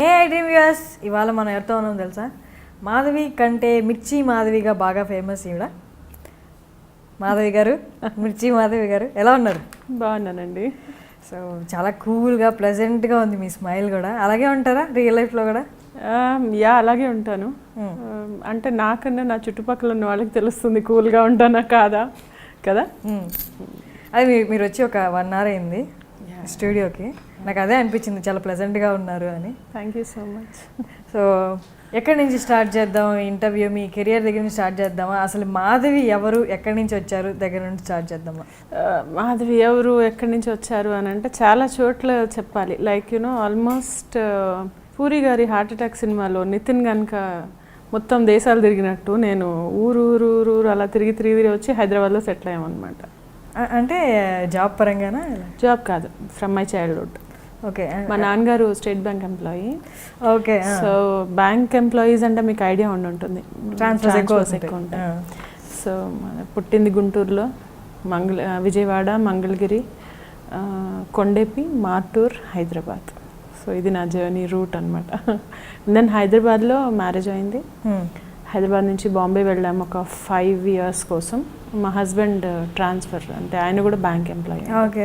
Dream viewers, ఇవాళ మనం ఎవరితో ఉన్నాం తెలుసా? మాధవి కంటే మిర్చి మాధవిగా బాగా ఫేమస్ ఈవిడ మాధవి గారు. మిర్చి మాధవి గారు ఎలా ఉన్నారు? బాగున్నానండి. సో చాలా కూల్గా ప్లెజెంట్గా ఉంది మీ స్మైల్ కూడా. అలాగే ఉంటారా రియల్ లైఫ్లో కూడా? యా అలాగే ఉంటాను. అంటే నాకన్నా నా చుట్టుపక్కల ఉన్న వాళ్ళకి తెలుస్తుంది కూల్గా ఉంటానా కాదా కదా. అది మీరు వచ్చి ఒక 1 hour అయింది స్టూడియోకి. నాకు అదే అనిపించింది, చాలా ప్లెజెంట్గా ఉన్నారు అని. Thank you so much. So ఎక్కడి నుంచి స్టార్ట్ చేద్దాం ఇంటర్వ్యూ? మీ కెరియర్ దగ్గర నుంచి స్టార్ట్ చేద్దామా? అసలు మాధవి ఎవరు, ఎక్కడి నుంచి వచ్చారు దగ్గర నుంచి స్టార్ట్ చేద్దామా? మాధవి ఎవరు, ఎక్కడి నుంచి వచ్చారు అని అంటే చాలా చోట్ల చెప్పాలి. లైక్ ఆల్మోస్ట్ పూరి గారి హార్ట్ అటాక్ సినిమాలో నితిన్ కనుక మొత్తం దేశాలు తిరిగినట్టు నేను ఊరు ఊరు ఊరు ఊరు అలా తిరిగి వచ్చి హైదరాబాద్లో సెటిల్ అయ్యామన్నమాట. అంటే జాబ్ పరంగానా? జాబ్ కాదు, ఫ్రమ్ మై చైల్డ్హుడ్. ఓకే. మా నాన్నగారు state bank employee. Okay. So bank employees అంటే మీకు ఐడియా ఉంటుంది, ట్రాన్స్ఫర్స్ ఎక్కువ ఉంటాయి. సో పుట్టింది గుంటూరులో, విజయవాడ, మంగళగిరి, కొండేపి, మార్టూర్, హైదరాబాద్. సో ఇది నా జర్నీ రూట్ అనమాట. దెన్ హైదరాబాద్లో మ్యారేజ్ అయింది. హైదరాబాద్ నుంచి బాంబే వెళ్ళాము ఒక 5 years కోసం. మా హస్బెండ్ ట్రాన్స్ఫర్, అంటే ఆయన కూడా బ్యాంక్ ఎంప్లాయీ. ఓకే.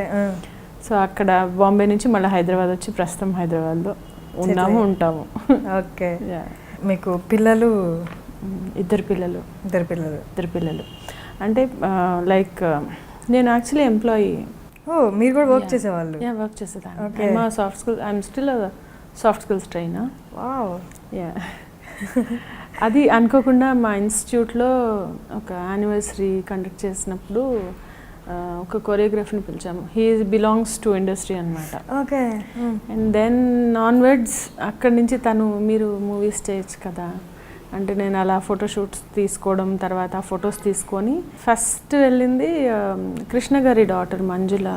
సో అక్కడ బాంబే నుంచి మళ్ళీ హైదరాబాద్ వచ్చి ప్రస్తుతం హైదరాబాద్లో ఉంటాము. ఓకే. మీకు పిల్లలు? ఇద్దరు పిల్లలు. అంటే లైక్ నేను యాక్చువల్లీ ఎంప్లాయీ. ఓ, మీరు కూడా వర్క్ చేసేవాళ్ళు? వర్క్ చేసేదాన్ని. మా soft skills, I'm still soft skills trainer. Wow. Yeah. అది అనుకోకుండా మా ఇన్స్టిట్యూట్లో ఒక యానివర్సరీ కండక్ట్ చేసినప్పుడు ఒక కొరియోగ్రఫర్ని పిలిచాము. హీ బిలాంగ్స్ టు ఇండస్ట్రీ అనమాట. ఓకే. అండ్ దెన్ ఆన్వర్డ్స్ అక్కడి నుంచి తను మీరు మూవీస్ చేయొచ్చు కదా అంటే నేను అలా ఫోటోషూట్స్ తీసుకోవడం, తర్వాత ఆ ఫొటోస్ తీసుకొని ఫస్ట్ వెళ్ళింది కృష్ణ గారి డాటర్ మంజుల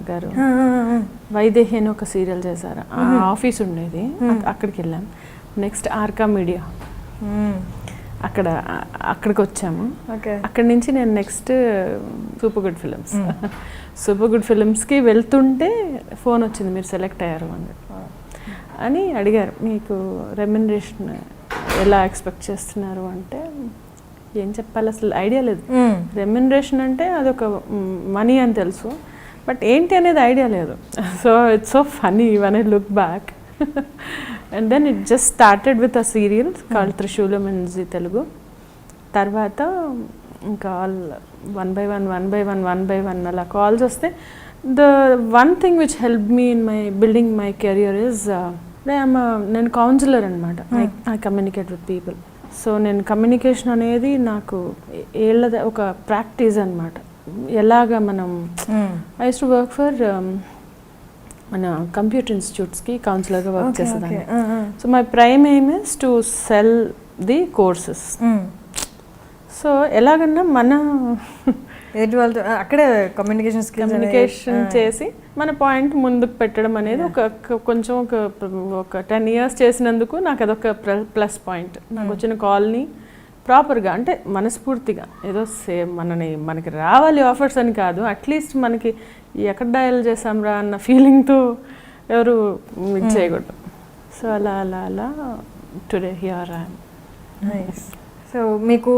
గారు వైదేహి అని ఒక సీరియల్ చేశారు. ఆ ఆఫీస్ ఉండేది, అక్కడికి వెళ్ళాం. నెక్స్ట్ ఆర్కా మీడియా, అక్కడికి వచ్చాము. అక్కడి నుంచి నేను నెక్స్ట్ సూపర్ గుడ్ ఫిలిమ్స్కి వెళ్తుంటే ఫోన్ వచ్చింది, మీరు సెలెక్ట్ అయ్యారు అని అడిగారు. మీకు రెమ్యునరేషన్ ఎలా ఎక్స్పెక్ట్ చేస్తున్నారు అంటే ఏం చెప్పాలి, అసలు ఐడియా లేదు. రెమ్యునరేషన్ అంటే అదొక మనీ అని తెలుసు, బట్ ఏంటి అనేది ఐడియా లేదు. So it's so funny when I look back. And then it just started with a serial called Trishulam in Zee Telugu. తర్వాత ఇంకా ఆల్ వన్ బై వన్ అలా కాల్స్ వస్తే the one thing which help me in my building my career is నేను counsellor అనమాట. I communicate with people. So నేను communication అనేది నాకు ఒక ప్రాక్టీస్ అనమాట. ఎలాగా మనం I use to work for మన కంప్యూటర్ ఇన్స్టిట్యూట్స్కి కౌన్సిలర్గా వర్క్ చేసేదాన్ని. So my prime aim is to cell the courses. So ఎలాగన్నా మన వాళ్ళతో అక్కడే కమ్యూనికేషన్ చేసి మన పాయింట్ ముందుకు పెట్టడం అనేది కొంచెం ఒక 10 years చేసినందుకు నాకు అదొక ప్లస్ పాయింట్. నాకు వచ్చిన కాల్ని ప్రాపర్గా, అంటే మనస్ఫూర్తిగా ఏదో మనకి రావాలి ఆఫర్స్ అని కాదు, అట్లీస్ట్ మనకి ఎక్కడ డయల్ చేసాంరా అన్న ఫీలింగ్తో ఎవరు ఇది చేయకూడదు. సో అలా today here I am. So మీకు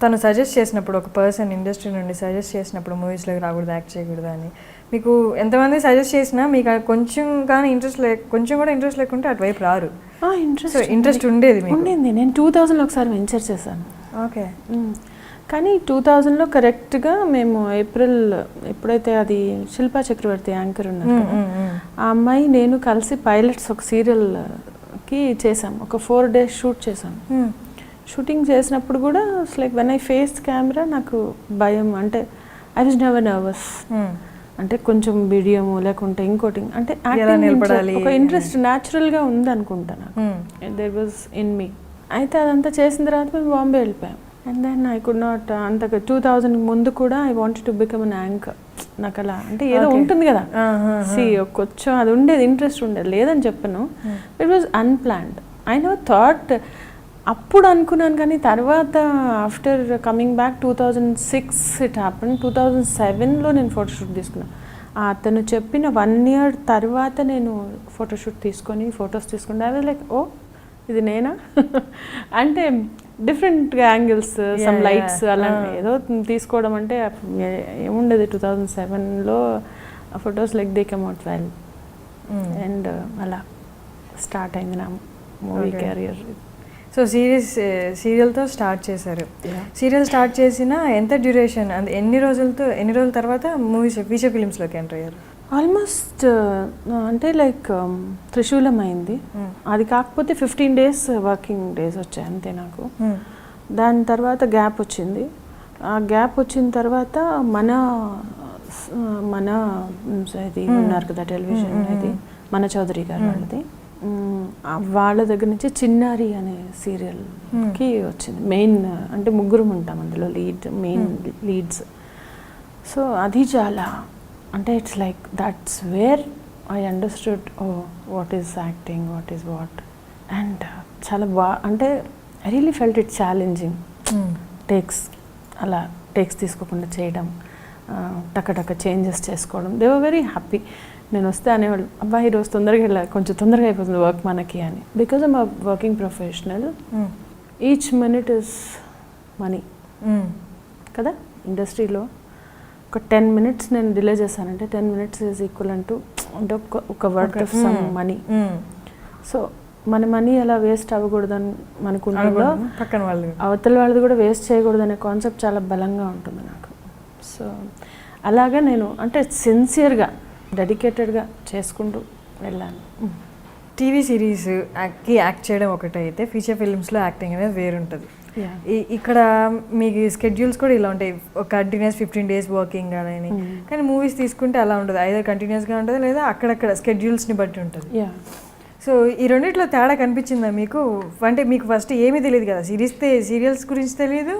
తను సజెస్ట్ చేసినప్పుడు, ఒక పర్సన్ ఇండస్ట్రీ నుండి సజెస్ట్ చేసినప్పుడు మూవీస్లోకి రాకూడదు, యాక్ట్ చేయకూడదు అని, మీకు ఎంతమంది సజెస్ట్ చేసినా మీకు కొంచెం కానీ కొంచెం కూడా ఇంట్రెస్ట్ లేకుంటే అటువైపు రారు? ఇంట్రెస్ట్ ఉండేది? నేను 2000లో ఒకసారి వెంచర్ చేశాను. ఓకే. కానీ 2000లో కరెక్ట్గా మేము ఏప్రిల్, ఎప్పుడైతే అది శిల్పా చక్రవర్తి యాంకర్ ఉన్నారు, ఆ అమ్మాయి నేను కలిసి పైలట్స్ ఒక సీరియల్కి చేసాం. ఒక 4 days షూట్ చేసాం. షూటింగ్ చేసినప్పుడు కూడా like when I face camera నాకు భయం, అంటే ఐ వాజ్ నెవర్ నర్వస్. అంటే కొంచెం బిడియము లేకుంటే ఇంకోటి, అంటే ఒక ఇంట్రెస్ట్ న్యాచురల్గా ఉంది అనుకుంటా నాకు, దేర్ వాజ్ ఇన్ మీ. అయితే అదంతా చేసిన తర్వాత మేము బాంబే వెళ్ళిపోయాం. And then I could not, అంత 2000 ముందు కూడా I wanted to become an anchor. నాకు అలా అంటే ఏదో ఉంటుంది కదా, కొంచెం అది ఉండేది, ఇంట్రెస్ట్ ఉండేది, లేదని చెప్పను. It was unplanned. I no thought అప్పుడు అనుకున్నాను, కానీ తర్వాత after coming back 2006 it happen. 2007లో నేను ఫోటోషూట్ తీసుకున్నాను. అతను చెప్పిన 1 year తర్వాత నేను ఫోటోషూట్ తీసుకొని ఫొటోస్ తీసుకుంటే ఐ వాజ్ లైక్ ఓ ఇది నేనా అంటే డిఫరెంట్ యాంగిల్స్ సమ్ లైట్స్ అలా ఏదో తీసుకోవడం అంటే ఏముండేది 2007లో photos like they come out well and అలా స్టార్ట్ అయింది నా మూవీ కెరియర్. సో సీరియల్తో స్టార్ట్ చేశారు. సీరియల్ స్టార్ట్ చేసిన ఎంత డ్యూరేషన్ ఎన్ని రోజుల తర్వాత మూవీస్ ఫీచర్ ఫిలిమ్స్లోకి ఎంటర్ అయ్యారు? ఆల్మోస్ట్ అంటే లైక్ త్రిశూలం అయింది, అది కాకపోతే 15 days వర్కింగ్ డేస్ వచ్చాయి అంతే నాకు. దాని తర్వాత గ్యాప్ వచ్చింది. ఆ గ్యాప్ వచ్చిన తర్వాత మన ఇది ఉన్నారు కదా టెలివిజన్, ఇది మన చౌదరి గారు వాళ్ళది, వాళ్ళ దగ్గర నుంచి చిన్నారి అనే సీరియల్కి వచ్చింది. మెయిన్ అంటే ముగ్గురు ఉంటాం అందులో మెయిన్ లీడ్స్. సో అది చాలా అంటే it's like that's where I understood oh what is acting, what is what. And చాలా అంటే I really felt it challenging. Takes తీసుకోకుండా చేయడం, టక చేంజెస్ చేసుకోవడం. They were very happy. నేను వస్తే అనేవాళ్ళు అబ్బా ఈరోజు తొందరగా వెళ్ళాలి, కొంచెం తొందరగా అయిపోతుంది వర్క్ మనకి అని. Because I'm a working professional, each minute is money కదా. ఇండస్ట్రీలో ఒక 10 minutes నేను డిలే చేశానంటే 10 minutes ఈజ్ ఈక్వల్ టు అంటే ఒక worth of some money. So మన మనీ ఎలా వేస్ట్ అవ్వకూడదని మనకు ఉంటుందో పక్కన వాళ్ళు అవతల వాళ్ళది కూడా వేస్ట్ చేయకూడదనే కాన్సెప్ట్ చాలా బలంగా ఉంటుంది నాకు. సో అలాగా నేను అంటే సిన్సియర్గా డెడికేటెడ్గా చేసుకుంటూ వెళ్ళాను. టీవీ సిరీస్కి యాక్ట్ చేయడం ఒకటైతే ఫీచర్ ఫిల్మ్స్లో యాక్టింగ్ అనేది వేరుంటుంది. ఇక్కడ మీకు స్కెడ్యూల్స్ కూడా ఇలా ఉంటాయి, ఒక కంటిన్యూస్ 15 days వర్కింగ్ అని. కానీ మూవీస్ తీసుకుంటే అలా ఉంటుంది, ఐదర్ కంటిన్యూస్గా ఉంటుంది లేదా అక్కడక్కడ స్కెడ్యూల్స్ని బట్టి ఉంటుంది. సో ఈ రెండిట్లో తేడా కనిపించిందా మీకు? అంటే మీకు ఫస్ట్ ఏమీ తెలియదు కదా, సీరియల్స్ గురించి తెలియదు,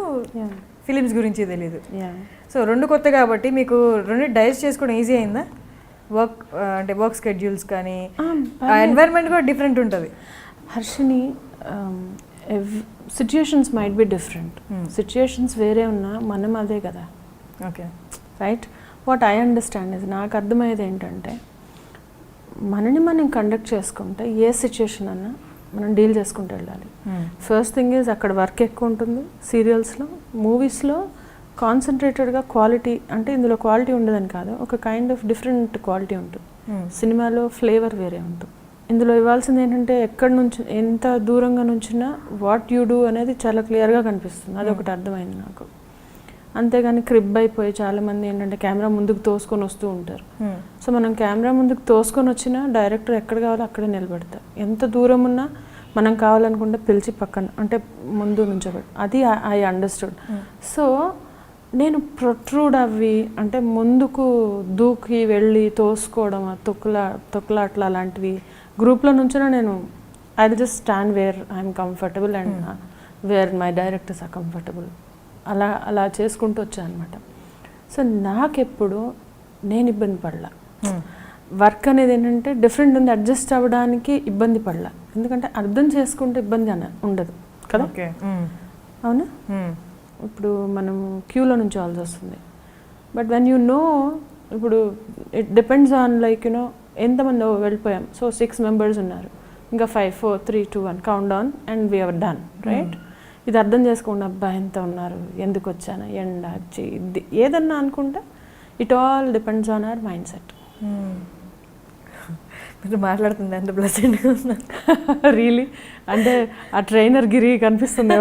ఫిలిమ్స్ గురించి తెలియదు. సో రెండు కొత్త కాబట్టి మీకు రెండు డైజెస్ట్ చేసుకోవడం ఈజీ అయిందా? వర్క్ స్కెడ్యూల్స్ కానీ ఎన్వైర్న్మెంట్ కూడా డిఫరెంట్ ఉంటుంది. Harshini situations might be different, situations వేరే ఉన్నా మనం అదే కదా. Okay right. What I understand is, నాకు అర్థమయ్యేది ఏంటంటే మనని మనం కండక్ట్ చేసుకుంటే ఏ సిచ్యుయేషన్ అన్నా మనం డీల్ చేసుకుంటూ వెళ్ళాలి. ఫస్ట్ థింగ్ ఈజ్ అక్కడ వర్క్ ఎక్కువ ఉంటుంది సీరియల్స్లో. మూవీస్లో కాన్సన్ట్రేటెడ్గా క్వాలిటీ, అంటే ఇందులో క్వాలిటీ ఉండదని కాదు, ఒక కైండ్ ఆఫ్ డిఫరెంట్ క్వాలిటీ ఉంటుంది. సినిమాలో ఫ్లేవర్ వేరే ఉంటుంది. ఇందులో ఇవ్వాల్సింది ఏంటంటే ఎక్కడి నుంచి ఎంత దూరంగా నుంచినా వాట్ యూ డూ అనేది చాలా క్లియర్గా కనిపిస్తుంది. అది ఒకటి అర్థమైంది నాకు. అంతేగాని క్రిబ్ అయిపోయి చాలామంది ఏంటంటే కెమెరా ముందుకు తోసుకొని వస్తూ ఉంటారు. సో మనం కెమెరా ముందుకు తోసుకొని వచ్చినా డైరెక్టర్ ఎక్కడ కావాలో అక్కడే నిలబెడతారు. ఎంత దూరం ఉన్నా మనం కావాలనుకుంటే పిలిచి పక్కన అంటే ముందు నుంచోబెట్టు. అది ఐ అండర్స్టూడ్. సో నేను ప్రొట్రూడ్ అవి అంటే ముందుకు దూకి వెళ్ళి తోసుకోవడం, తొక్కులాట్ల అలాంటివి గ్రూప్లో నుంచినా నేను I just stand where I'm comfortable and where my directors are comfortable. అలా చేసుకుంటూ వచ్చాను అనమాట. సో నాకెప్పుడు నేను ఇబ్బంది పడలా. వర్క్ అనేది ఏంటంటే డిఫరెంట్ ఉంది, అడ్జస్ట్ అవ్వడానికి ఇబ్బంది పడలా. ఎందుకంటే అర్థం చేసుకుంటే ఇబ్బంది ఉండదు కదా. అవునా? ఇప్పుడు మనం క్యూలో నుంచోవాల్సి వస్తుంది. బట్ వెన్ యూ నో, ఇప్పుడు it depends on like you know ఎంతమంది వెళ్ళిపోయాం. సో 6 members ఉన్నారు, ఇంకా 5 4 3 2 1 countdown and we are done. Right. ఇది అర్థం చేసుకోండి, అబ్బా ఎంత ఉన్నారు, ఎందుకు వచ్చాను, ఎండ ఇది ఏదన్నా అనుకుంటే it all depends on our mind set. మీరు మాట్లాడుతుంది ఎంత ప్లెజెంట్గా ఉన్నా రియలీ. అంటే ఆ ట్రైనర్ గిరి కనిపిస్తుంది.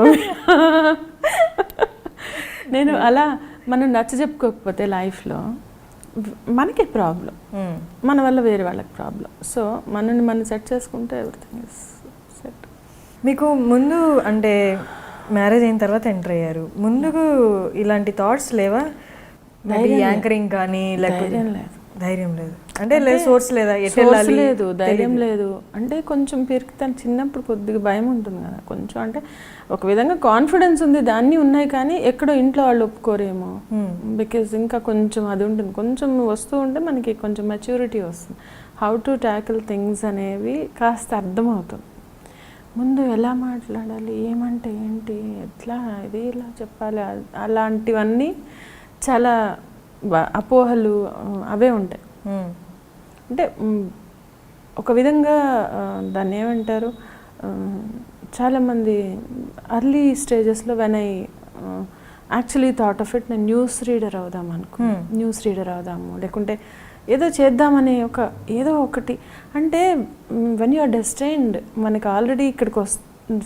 నేను అలా మనం నచ్చ చెప్పుకోకపోతే లైఫ్లో మనకి ప్రాబ్లం, మన వల్ల వేరే వాళ్ళకి ప్రాబ్లం. సో మనని మనం సెట్ చేసుకుంటే ఎవ్రీథింగ్ ఇస్ సెట్. మీకు ముందు అంటే మ్యారేజ్ అయిన తర్వాత ఎంటర్ అయ్యారు, ముందుకు ఇలాంటి థాట్స్ లేవా? యాంకరింగ్ కానీ లేకపోతే ధైర్యం లేదు అంటే సోర్స్ లేదా? సోర్స్ లేదు, ధైర్యం లేదు. అంటే కొంచెం పెరిగితే చిన్నప్పుడు కొద్దిగా భయం ఉంటుంది కదా కొంచెం. అంటే ఒక విధంగా కాన్ఫిడెన్స్ ఉంది, దాన్ని ఉన్నాయి, కానీ ఎక్కడో ఇంట్లో వాళ్ళు ఒప్పుకోరేమో. బికాజ్ ఇంకా కొంచెం అది ఉంటుంది, కొంచెం వస్తూ ఉంటే మనకి కొంచెం మెచ్యూరిటీ వస్తుంది. హౌ టు ట్యాకిల్ థింగ్స్ అనేవి కాస్త అర్థమవుతుంది. ముందు ఎలా మాట్లాడాలి, ఏమంటే ఏంటి, ఎట్లా ఇది ఇలా చెప్పాలి, అలాంటివన్నీ చాలా అపోహలు అవే ఉంటాయి. అంటే ఒక విధంగా దాన్ని ఏమంటారు, చాలామంది అర్లీ స్టేజెస్లో when I actually thought of it, నేను న్యూస్ రీడర్ అవుదాం న్యూస్ రీడర్ అవుదాము, లేకుంటే ఏదో చేద్దామనే ఏదో ఒకటి. అంటే వెన్ యూ ఆర్ డెస్టైన్డ్, మనకి ఆల్రెడీ ఇక్కడికి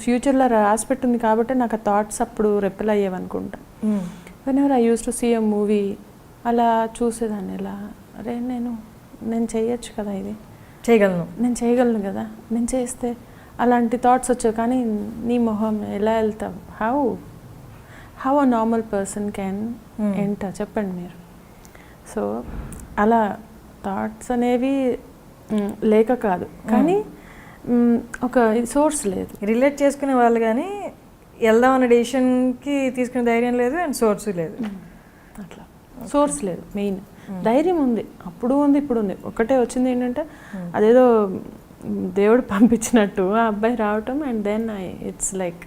ఫ్యూచర్లో రాసిపెట్టింది కాబట్టి నాకు ఆ థాట్స్ అప్పుడు రెప్పెల్ అయ్యేవనుకుంటా. Whenever I use to see a movie అలా చూసేదాన్ని, ఇలా అరే నేను చేయొచ్చు కదా, ఇది నేను చేయగలను కదా, నేను చేస్తే అలాంటి థాట్స్ వచ్చాయి. కానీ నీ మొహం ఎలా వెళ్తావు, how a normal person can enter చెప్పండి మీరు. సో అలా థాట్స్ అనేవి లేక కాదు, కానీ ఒక సోర్స్ లేదు, రిలేట్ చేసుకునే వాళ్ళు, కానీ వెళ్దాం అనే డెసిషన్కి తీసుకునే ధైర్యం లేదు అండ్ సోర్స్ లేదు. అట్లా సోర్స్ లేదు. మెయిన్ ధైర్యం ఉంది, అప్పుడు ఉంది, ఇప్పుడు ఉంది. ఒకటే వచ్చింది ఏంటంటే అదేదో దేవుడు పంపించినట్టు ఆ అబ్బాయి రావటం, అండ్ దెన్ ఇట్స్ లైక్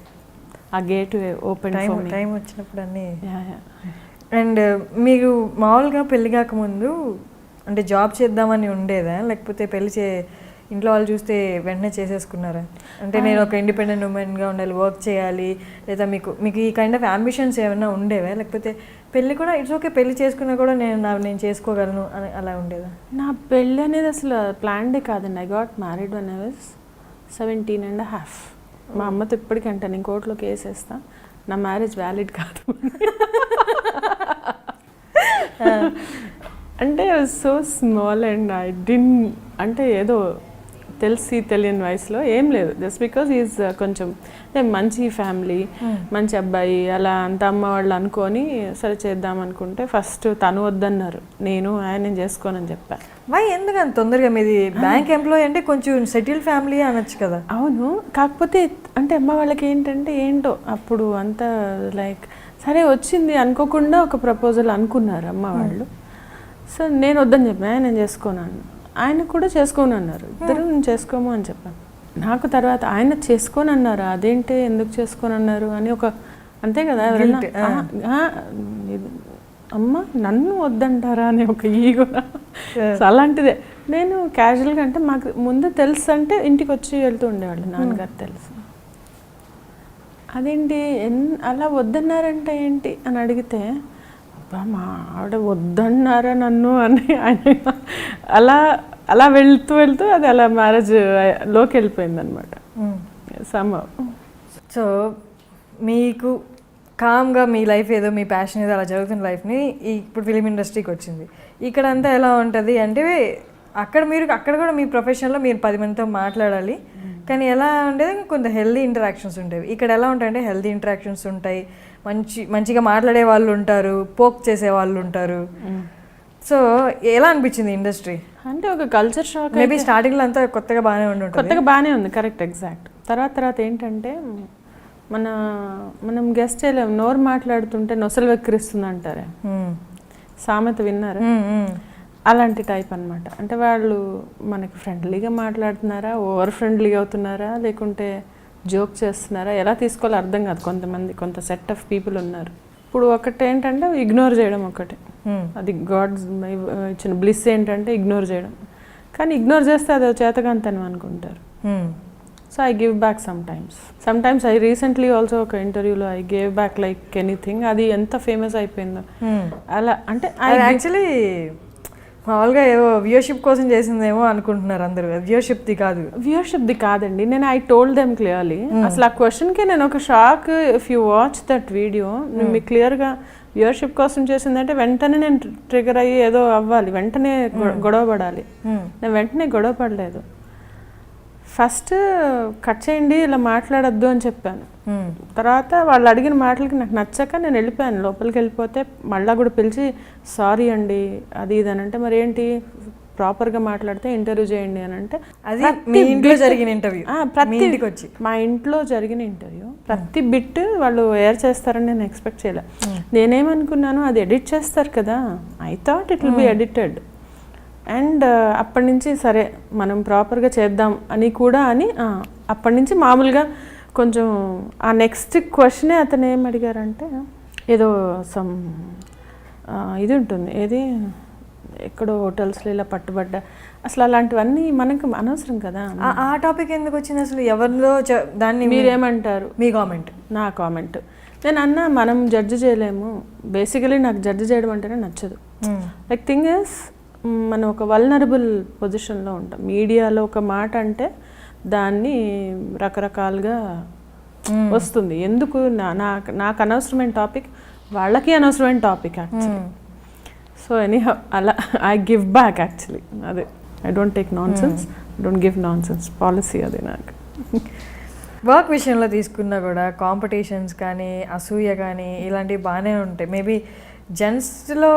ఆ గేట్ ఓపెన్ టైం వచ్చినప్పుడు అన్నీ. అండ్ మీరు మామూలుగా పెళ్లి కాకముందు అంటే జాబ్ చేద్దామని ఉండేదా, లేకపోతే ఇంట్లో వాళ్ళు చూస్తే వెంటనే చేసేసుకున్నారా? అంటే నేను ఒక ఇండిపెండెంట్ ఉమెన్గా ఉండాలి, వర్క్ చేయాలి, లేదా మీకు ఈ కైండ్ ఆఫ్ అంబిషన్స్ ఏమైనా ఉండేవా? లేకపోతే పెళ్ళి కూడా ఇట్స్ ఓకే, పెళ్లి చేసుకున్నా కూడా నేను చేసుకోగలను అని అలా ఉండేదా? నా పెళ్ళి అనేది అసలు ప్లాన్డే కాదండి. I got married when I was 17.5. మా అమ్మతో ఇప్పటికంటే నేను కోర్టులో కేసు వేస్తా, నా మ్యారేజ్ వ్యాలిడ్ కాదు అంటే so small and I DIN, అంటే ఏదో తెలియని వయసులో ఏం లేదు, జస్ట్ బికాజ్ ఈజ్ కొంచెం మంచి ఫ్యామిలీ, మంచి అబ్బాయి, అలా అంత అమ్మ వాళ్ళు అనుకొని సరే చేద్దాం అనుకుంటే ఫస్ట్ తను వద్దన్నారు, నేను చేసుకోనని చెప్పాను. ఎందుకంత తొందరగా? మీది బ్యాంక్ ఎంప్లాయీ అంటే కొంచెం సెటిల్ ఫ్యామిలీ అనొచ్చు కదా. అవును, కాకపోతే అంటే అమ్మ వాళ్ళకి ఏంటో అప్పుడు అంతా లైక్ సరే వచ్చింది అనుకోకుండా ఒక ప్రపోజల్ అనుకున్నారు అమ్మ వాళ్ళు. సో నేను వద్దని చెప్పాను, నేను చేసుకోనాను, ఆయన కూడా చేసుకోను అన్నారు, ఇద్దరు నేను చేసుకోము అని చెప్పాను. నాకు తర్వాత ఆయన చేసుకోని అన్నారు, అదేంటి ఎందుకు చేసుకోని అన్నారు అని అంతే కదా అమ్మ నన్ను వద్దంటారా అని ఒక ఈగో. అలాంటిదే నేను క్యాజువల్గా, అంటే మాకు ముందు తెలుసు, అంటే ఇంటికి వచ్చి వెళ్తూ ఉండేవాళ్ళు నాన్నగారు తెలుసు. అదేంటి అలా వద్దన్నారంటే ఏంటి అని అడిగితే, మా ఆవిడ వద్దన్నారా నన్ను అని ఆయన అలా వెళ్తూ అది అలా మ్యారేజ్ లోకి వెళ్ళిపోయింది అనమాట. సో మీకు కామ్గా మీ లైఫ్ ఏదో, మీ ప్యాషన్ ఏదో అలా జరుగుతున్న లైఫ్ని ఇప్పుడు ఫిలిం ఇండస్ట్రీకి వచ్చింది. ఇక్కడ అంతా ఎలా ఉంటుంది అంటే అక్కడ కూడా మీ ప్రొఫెషన్లో మీరు 10 మందితో మాట్లాడాలి, కానీ ఎలా ఉండేది కొంత హెల్దీ ఇంటరాక్షన్స్ ఉండేవి. ఇక్కడ ఎలా ఉంటాయంటే హెల్దీ ఇంటరాక్షన్స్ ఉంటాయి, మంచిగా మాట్లాడే వాళ్ళు ఉంటారు, పోక్ చేసే వాళ్ళు ఉంటారు. సో ఎలా అనిపించింది ఇండస్ట్రీ? అంటే ఒక కల్చర్ షాక్. మేబీ స్టార్టింగ్లో అంతా కొత్తగా బాగానే ఉంది, కరెక్ట్, ఎగ్జాక్ట్. తర్వాత ఏంటంటే మనం గెస్ట్ చేయలేము, నోరు మాట్లాడుతుంటే నొసలు వెక్కిరిస్తుంది అంటారే, సామెత విన్నారా? అలాంటి టైప్ అనమాట. అంటే వాళ్ళు మనకి ఫ్రెండ్లీగా మాట్లాడుతున్నారా, ఓవర్ ఫ్రెండ్లీగా అవుతున్నారా, లేకుంటే జోక్ చేస్తున్నారా, ఎలా తీసుకోవాలో అర్థం కాదు. కొంత సెట్ ఆఫ్ పీపుల్ ఉన్నారు. ఇప్పుడు ఒకటి ఏంటంటే ఇగ్నోర్ చేయడం ఒకటి, అది గాడ్స్ ఇచ్చిన బ్లిస్ ఏంటంటే ఇగ్నోర్ చేయడం. కానీ ఇగ్నోర్ చేస్తే అది చేతకాంతనం అనుకుంటారు. So I give back sometimes I recently also ఒక ఇంటర్వ్యూలో I gave back like anything. అది ఎంత ఫేమస్ అయిపోయిందో అలా. అంటే యాక్చువల్లీ మామూలుగా ఏవో వ్యూయర్షిప్ కోసం చేసిందేమో అనుకుంటున్నారు అందరూ, వ్యూయర్షిప్ది కాదండి. నేను ఐ టోల్డ్ దెమ్ క్లియర్లీ. అసలు ఆ క్వశ్చన్కి నేను ఒక shock. If you watch that video, మీకు క్లియర్గా వ్యూయర్షిప్ కోసం చేసిందంటే వెంటనే నేను ట్రిగర్ అయ్యి ఏదో అవ్వాలి, వెంటనే గొడవ పడాలి. నేను వెంటనే గొడవ పడలేదు. ఫస్ట్ కట్ చేయండి, ఇలా మాట్లాడద్దు అని చెప్పాను. తర్వాత వాళ్ళు అడిగిన మాటలకి నాకు నచ్చక నేను వెళ్ళిపోయాను. లోపలికి వెళ్ళిపోతే మళ్ళీ కూడా పిలిచి సారీ అండి అది ఇది అని అంటే, మరి ఏంటి ప్రాపర్గా మాట్లాడితే ఇంటర్వ్యూ చేయండి అని అంటే, అది మీ ఇంట్లో జరిగిన ఇంటర్వ్యూ, మా ఇంట్లో జరిగిన ఇంటర్వ్యూ ప్రతి బిట్ వాళ్ళు ఎయిర్ చేస్తారని నేను ఎక్స్పెక్ట్ చేయలే. నేనేమనుకున్నాను, అది ఎడిట్ చేస్తారు కదా, I thought it will be edited. And అప్పటి నుంచి సరే మనం ప్రాపర్గా చేద్దాం అని అప్పటి నుంచి మామూలుగా కొంచెం ఆ నెక్స్ట్ క్వశ్చనే అతను ఏం అడిగారంటే, ఏదో ఇది ఉంటుంది, ఎక్కడో హోటల్స్లో ఇలా పట్టుబడ్డా, అసలు అలాంటివన్నీ మనకు అనవసరం కదా. ఆ టాపిక్ ఎందుకు వచ్చింది అసలు? ఎవరిలో దాన్ని మీరేమంటారు? మీ కామెంట్. నా కామెంట్ నేను అన్నా, మనం జడ్జి చేయలేము. బేసికలీ నాకు జడ్జి చేయడం అంటేనే నచ్చదు. లైక్ థింగ్ ఇస్, మనం ఒక వల్నరబుల్ పొజిషన్లో ఉంటాం. మీడియాలో ఒక మాట అంటే దాన్ని రకరకాలుగా వస్తుంది. ఎందుకు నాకు అనవసరమైన టాపిక్, వాళ్ళకి అనవసరమైన టాపిక్ యాక్చువల్లీ. సో ఎనీహౌ అలా ఐ గివ్ బ్యాక్ యాక్చువల్లీ. అదే, I don't take non sense, don't give non sense policy అది నాకు. వర్క్ విషయంలో తీసుకున్నా కూడా కాంపిటీషన్స్ కానీ అసూయ కానీ ఇలాంటివి బాగానే ఉంటాయి. మేబీ జెంట్స్లో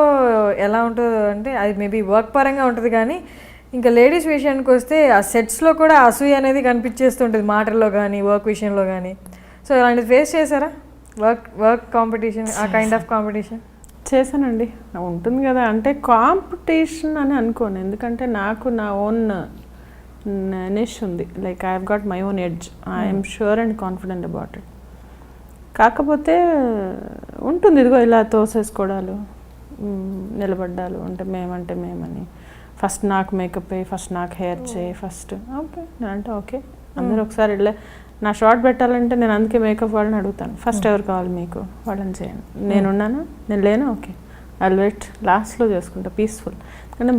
ఎలా ఉంటుందో అంటే అది మేబీ వర్క్ పరంగా ఉంటుంది, కానీ ఇంకా లేడీస్ విషయానికి వస్తే ఆ సెట్స్లో కూడా అసూయ అనేది కనిపించేస్తుంటుంది, మాటల్లో కానీ వర్క్ విషయంలో కానీ. సో ఇలాంటిది ఫేస్ చేశారా? వర్క్ కాంపిటీషన్, ఆ కైండ్ ఆఫ్ కాంపిటీషన్? చేశానండి, ఉంటుంది కదా. అంటే కాంపిటీషన్ అని అనుకోను, ఎందుకంటే నాకు నా ఓన్ నిష్ ఉంది. Like I have got my own edge. I'm sure and confident about it. కాకపోతే ఉంటుంది ఇదిగో ఇలా తోసేసుకోవడాలు, నిలబడ్డాలు, అంటే మేమని. ఫస్ట్ నాకు మేకప్ అయ్యి, ఫస్ట్ నాకు హెయిర్ చేయి, ఫస్ట్ ఓకే నేనంటే ఓకే అందరూ ఒకసారి వెళ్ళే. నా షార్ట్ పెట్టాలంటే నేను అందుకే మేకప్ వాళ్ళని అడుగుతాను, ఫస్ట్ ఎవరు కావాలి మీకు, వాళ్ళని చేయండి. నేనున్నాను, నేను లేను, ఓకే ఐల్ వెయిట్, లాస్ట్లో చేసుకుంటా పీస్ఫుల్. కానీ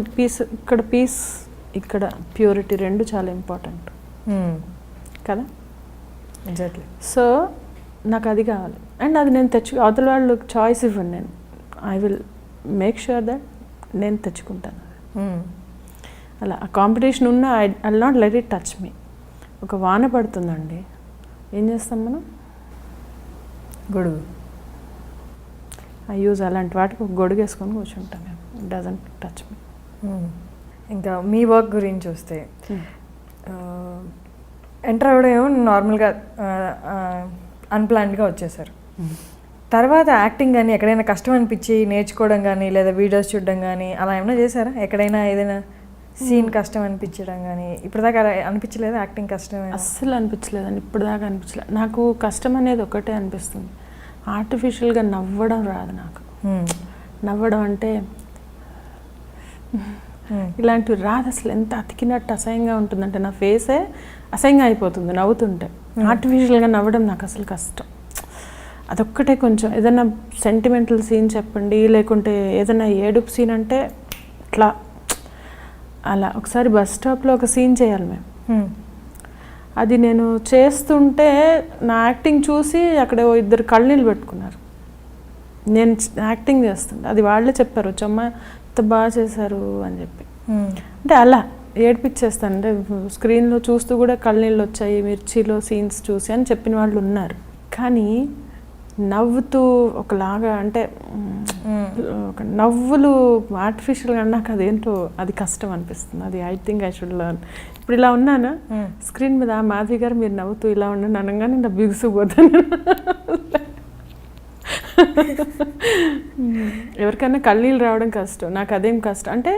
పీస్ ఇక్కడ ప్యూరిటీ రెండు చాలా ఇంపార్టెంట్ కదా. ఎగ్జాక్ట్లీ. సో నాకు అది కావాలి, అండ్ అది నేను అవతల వాళ్ళు చాయిస్ ఇవ్వండి, నేను I will make sure that నేను తెచ్చుకుంటాను. అలా ఆ కాంపిటీషన్ ఉన్న I not let it touch me. ఒక వాన పడుతుందండి, ఏం చేస్తాం మనం? గొడుగు. ఐ యూజ్ అలాంటి వాటికి ఒక గొడుగు వేసుకొని కూర్చుంటాను నేను. It doesn't touch me. ఇంకా మీ వర్క్ గురించి వస్తే, ఎంటర్ అవ్వడం ఏమో నార్మల్గా అన్ప్లాన్డ్గా వచ్చేసారు. తర్వాత యాక్టింగ్ కానీ ఎక్కడైనా కష్టం అనిపించి నేర్చుకోవడం కానీ లేదా వీడియోస్ చూడడం కానీ అలా ఏమైనా చేశారా? ఎక్కడైనా ఏదైనా సీన్ కష్టం అనిపించడం కానీ? ఇప్పుడు దాకా అనిపించలేదు యాక్టింగ్ కష్టం? అస్సలు అనిపించలేదండి, ఇప్పుడు దాకా అనిపించలేదు. నాకు కష్టం అనేది ఒకటే అనిపిస్తుంది, ఆర్టిఫిషియల్గా నవ్వడం రాదు నాకు. నవ్వడం అంటే ఇలాంటివి రాదు అసలు. ఎంత అతికినట్టు అసహ్యంగా ఉంటుందంటే నా ఫేసే అసహ్యంగా అయిపోతుంది నవ్వుతుంటే. ఆర్టిఫిషియల్గా నవ్వడం నాకు అసలు కష్టం. అదొక్కటే కొంచెం. ఏదైనా సెంటిమెంటల్ సీన్ చెప్పండి, లేకుంటే ఏదైనా ఏడుపు సీన్ అంటే ఇట్లా అలా. ఒకసారి బస్ స్టాప్లో ఒక సీన్ చేయాలి మేము, అది నేను చేస్తుంటే నా యాక్టింగ్ చూసి అక్కడ ఇద్దరు కళ్ళనీళ్ళు పెట్టుకున్నారు. నేను యాక్టింగ్ చేస్తుంటే అది వాళ్ళే చెప్పారు, వచ్చమ్మ ఎంత బాగా చేశారు అని చెప్పి. అంటే అలా ఏడిపించేస్తాను, అంటే స్క్రీన్లో చూస్తూ కూడా కళ్ళనీళ్ళు వచ్చాయి మిర్చిలో సీన్స్ చూసి అని చెప్పిన వాళ్ళు ఉన్నారు. కానీ నవ్వుతూ ఒకలాగా అంటే ఒక నవ్వులు ఆర్టిఫిషియల్గా నాకు అదేంటో అది కష్టం అనిపిస్తుంది. అది I think I should learn. ఇప్పుడు ఇలా ఉన్నానా స్క్రీన్ మీద, మాధవి గారు మీరు నవ్వుతూ ఇలా ఉండండి అనగానే నా బిగుసిపోతాను. ఎవరికైనా కళ్ళనీళ్ళు రావడం కష్టం, నాకు అదేం కష్టం అంటే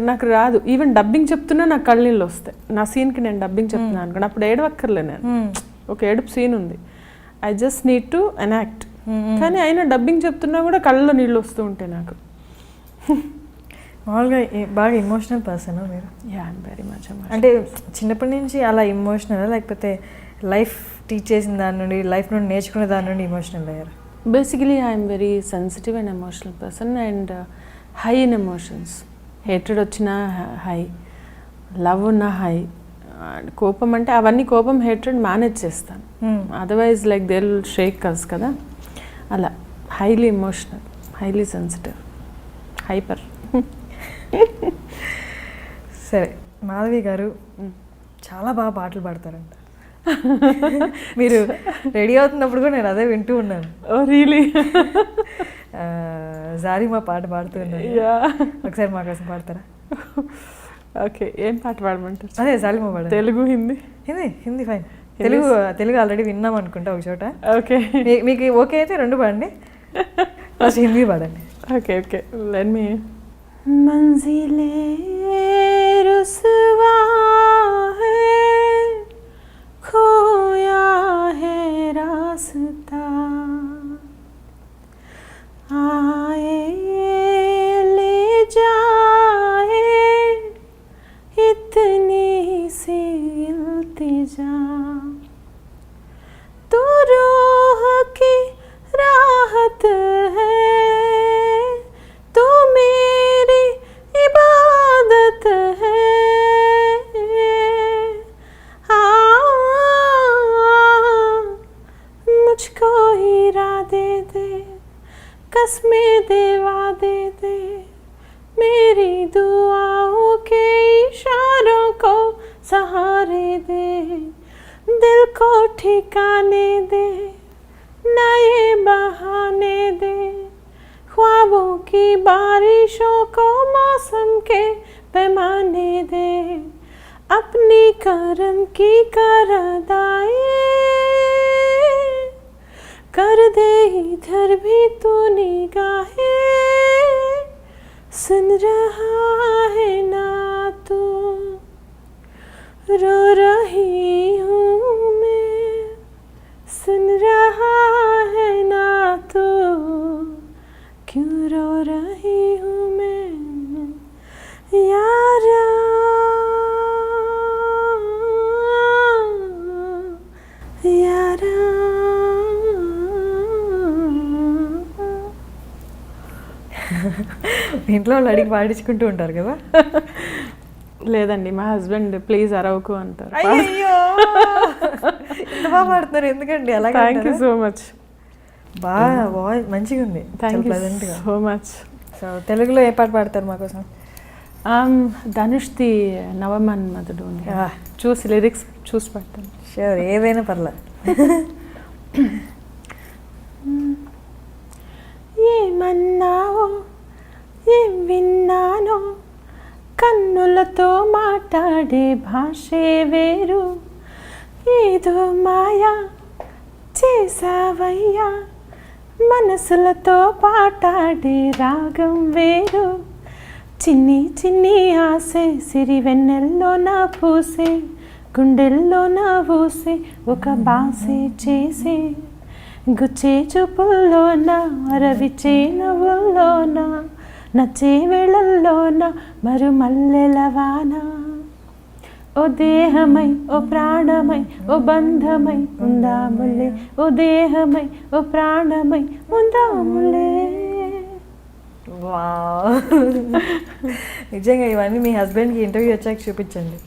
నాకు రాదు. ఈవెన్ డబ్బింగ్ చెప్తున్నా నాకు కళ్ళనీళ్ళు వస్తాయి. నా సీన్కి నేను డబ్బింగ్ చెప్తున్నాను అనుకోండి, అప్పుడు ఏడవక్కర్లే. నేను ఒక ఏడుపు సీన్ ఉంది, I just need to enact. కానీ అయినా డబ్బింగ్ చెప్తున్నా కూడా కళ్ళలో నీళ్ళు వస్తూ ఉంటాయి నాకు. మామూలుగా బాగా ఎమోషనల్ పర్సన్ మీరు? Yeah, I'm very much. అంటే చిన్నప్పటి నుంచి అలా ఎమోషనల్, లేకపోతే లైఫ్ టీచ్ చేసిన దాని నుండి, లైఫ్ నుండి నేర్చుకునే దాని నుండి ఎమోషనల్ అయ్యారు? Basically I'm very sensitive and emotional person, and high in emotions. Hatred వచ్చినా హై, లవ్ ఉన్నా హై, కోపం అంటే అవన్నీ కోపం హేట్రెడ్ మేనేజ్ చేస్తాను. Otherwise like they will shake us కదా. అలా highly emotional, highly sensitive, hyper. సరే, మాధవి గారు చాలా బాగా పాటలు పాడతారంట. మీరు రెడీ అవుతున్నప్పుడు కూడా నేను అదే వింటూ ఉన్నాను. Oh really? జారీ మా పాట పాడుతున్నాను, ఒకసారి మా కోసం పాడతారా? ఓకే, ఏం పాట పాడమంటారు? అదే జాలిమా పాడ. తెలుగు, హిందీ? హిందీ ఫైన్. తెలుగు ఆల్రెడీ విన్నాం అనుకుంటా ఒక చోట. ఓకే, మీకు ఓకే అయితే రెండు పాడండి, ఫస్ట్ హిందీ పాడండి. Okay okay, let me. మంజిలే रुसवा है, खोया है रास्ता, आए ले जा जा, तू रूह की राहत है, तू मेरी इबादत है, मुझको हीरा दे दे, कसमें दे, वादे दे, मेरी दुआओं के इशारों को सहारे दे, दिल को ठिकाने दे, नए बहाने दे, ख्वाबों की बारिशों को मौसम के पैमाने दे, अपनी करम की करदाई कर दे, इधर भी तू निगाहें, सुन रहा है ना तू, रो रही हूँ मैं, सुन रहा है ना तू, क्यों रो रही हूँ मैं यारा, यारा. ఇంట్లో వాళ్ళు అడిగి పాడించుకుంటూ ఉంటారు కదా. లేదండి, మా హస్బెండ్ ప్లీజ్ అరవకు అంటారు. అయ్యో ఎంత బాగా పాడుతున్నారు, ఎందుకండి అలా? Thank you so much. బాగా వాయిస్ మంచిగా ఉంది, థ్యాంక్ యూ ప్లెజెంట్గా. So much. సో తెలుగులో ఏ పాట పాడతారు మాకోసం? ధనుష్ది నవమన్మధుడు ఉంది, చూసి లిరిక్స్ చూసి పాడతాను. షూర్, ఏదైనా పర్లే. ఏమన్నావో ఏం విన్నానో, కన్నులతో మాట్లాడే భాషే వేరు, ఏదో మాయా చేసావయ్యా, మనసులతో పాటాడే రాగం వేరు, చిన్ని చిన్ని ఆసే సిరివెన్నెల్లో నా పూసే, గుండెల్లో నా ఊసే ఒక బాసే చేసే, గుచ్చే చూపుల్లోన రవిచే నవ్వుల్లోన, నచ్చే వేళల్లోన మరుమల్లెలవాన, ఓ దేహమై ఓ ప్రాణమై ఓ బంధమై ఉందాములే, ఓ దేహమై ఓ ప్రాణమై ఉందాములే. నిజంగా ఇవన్నీ మీ హస్బెండ్కి ఇంటర్వ్యూ వచ్చాక చూపించండి.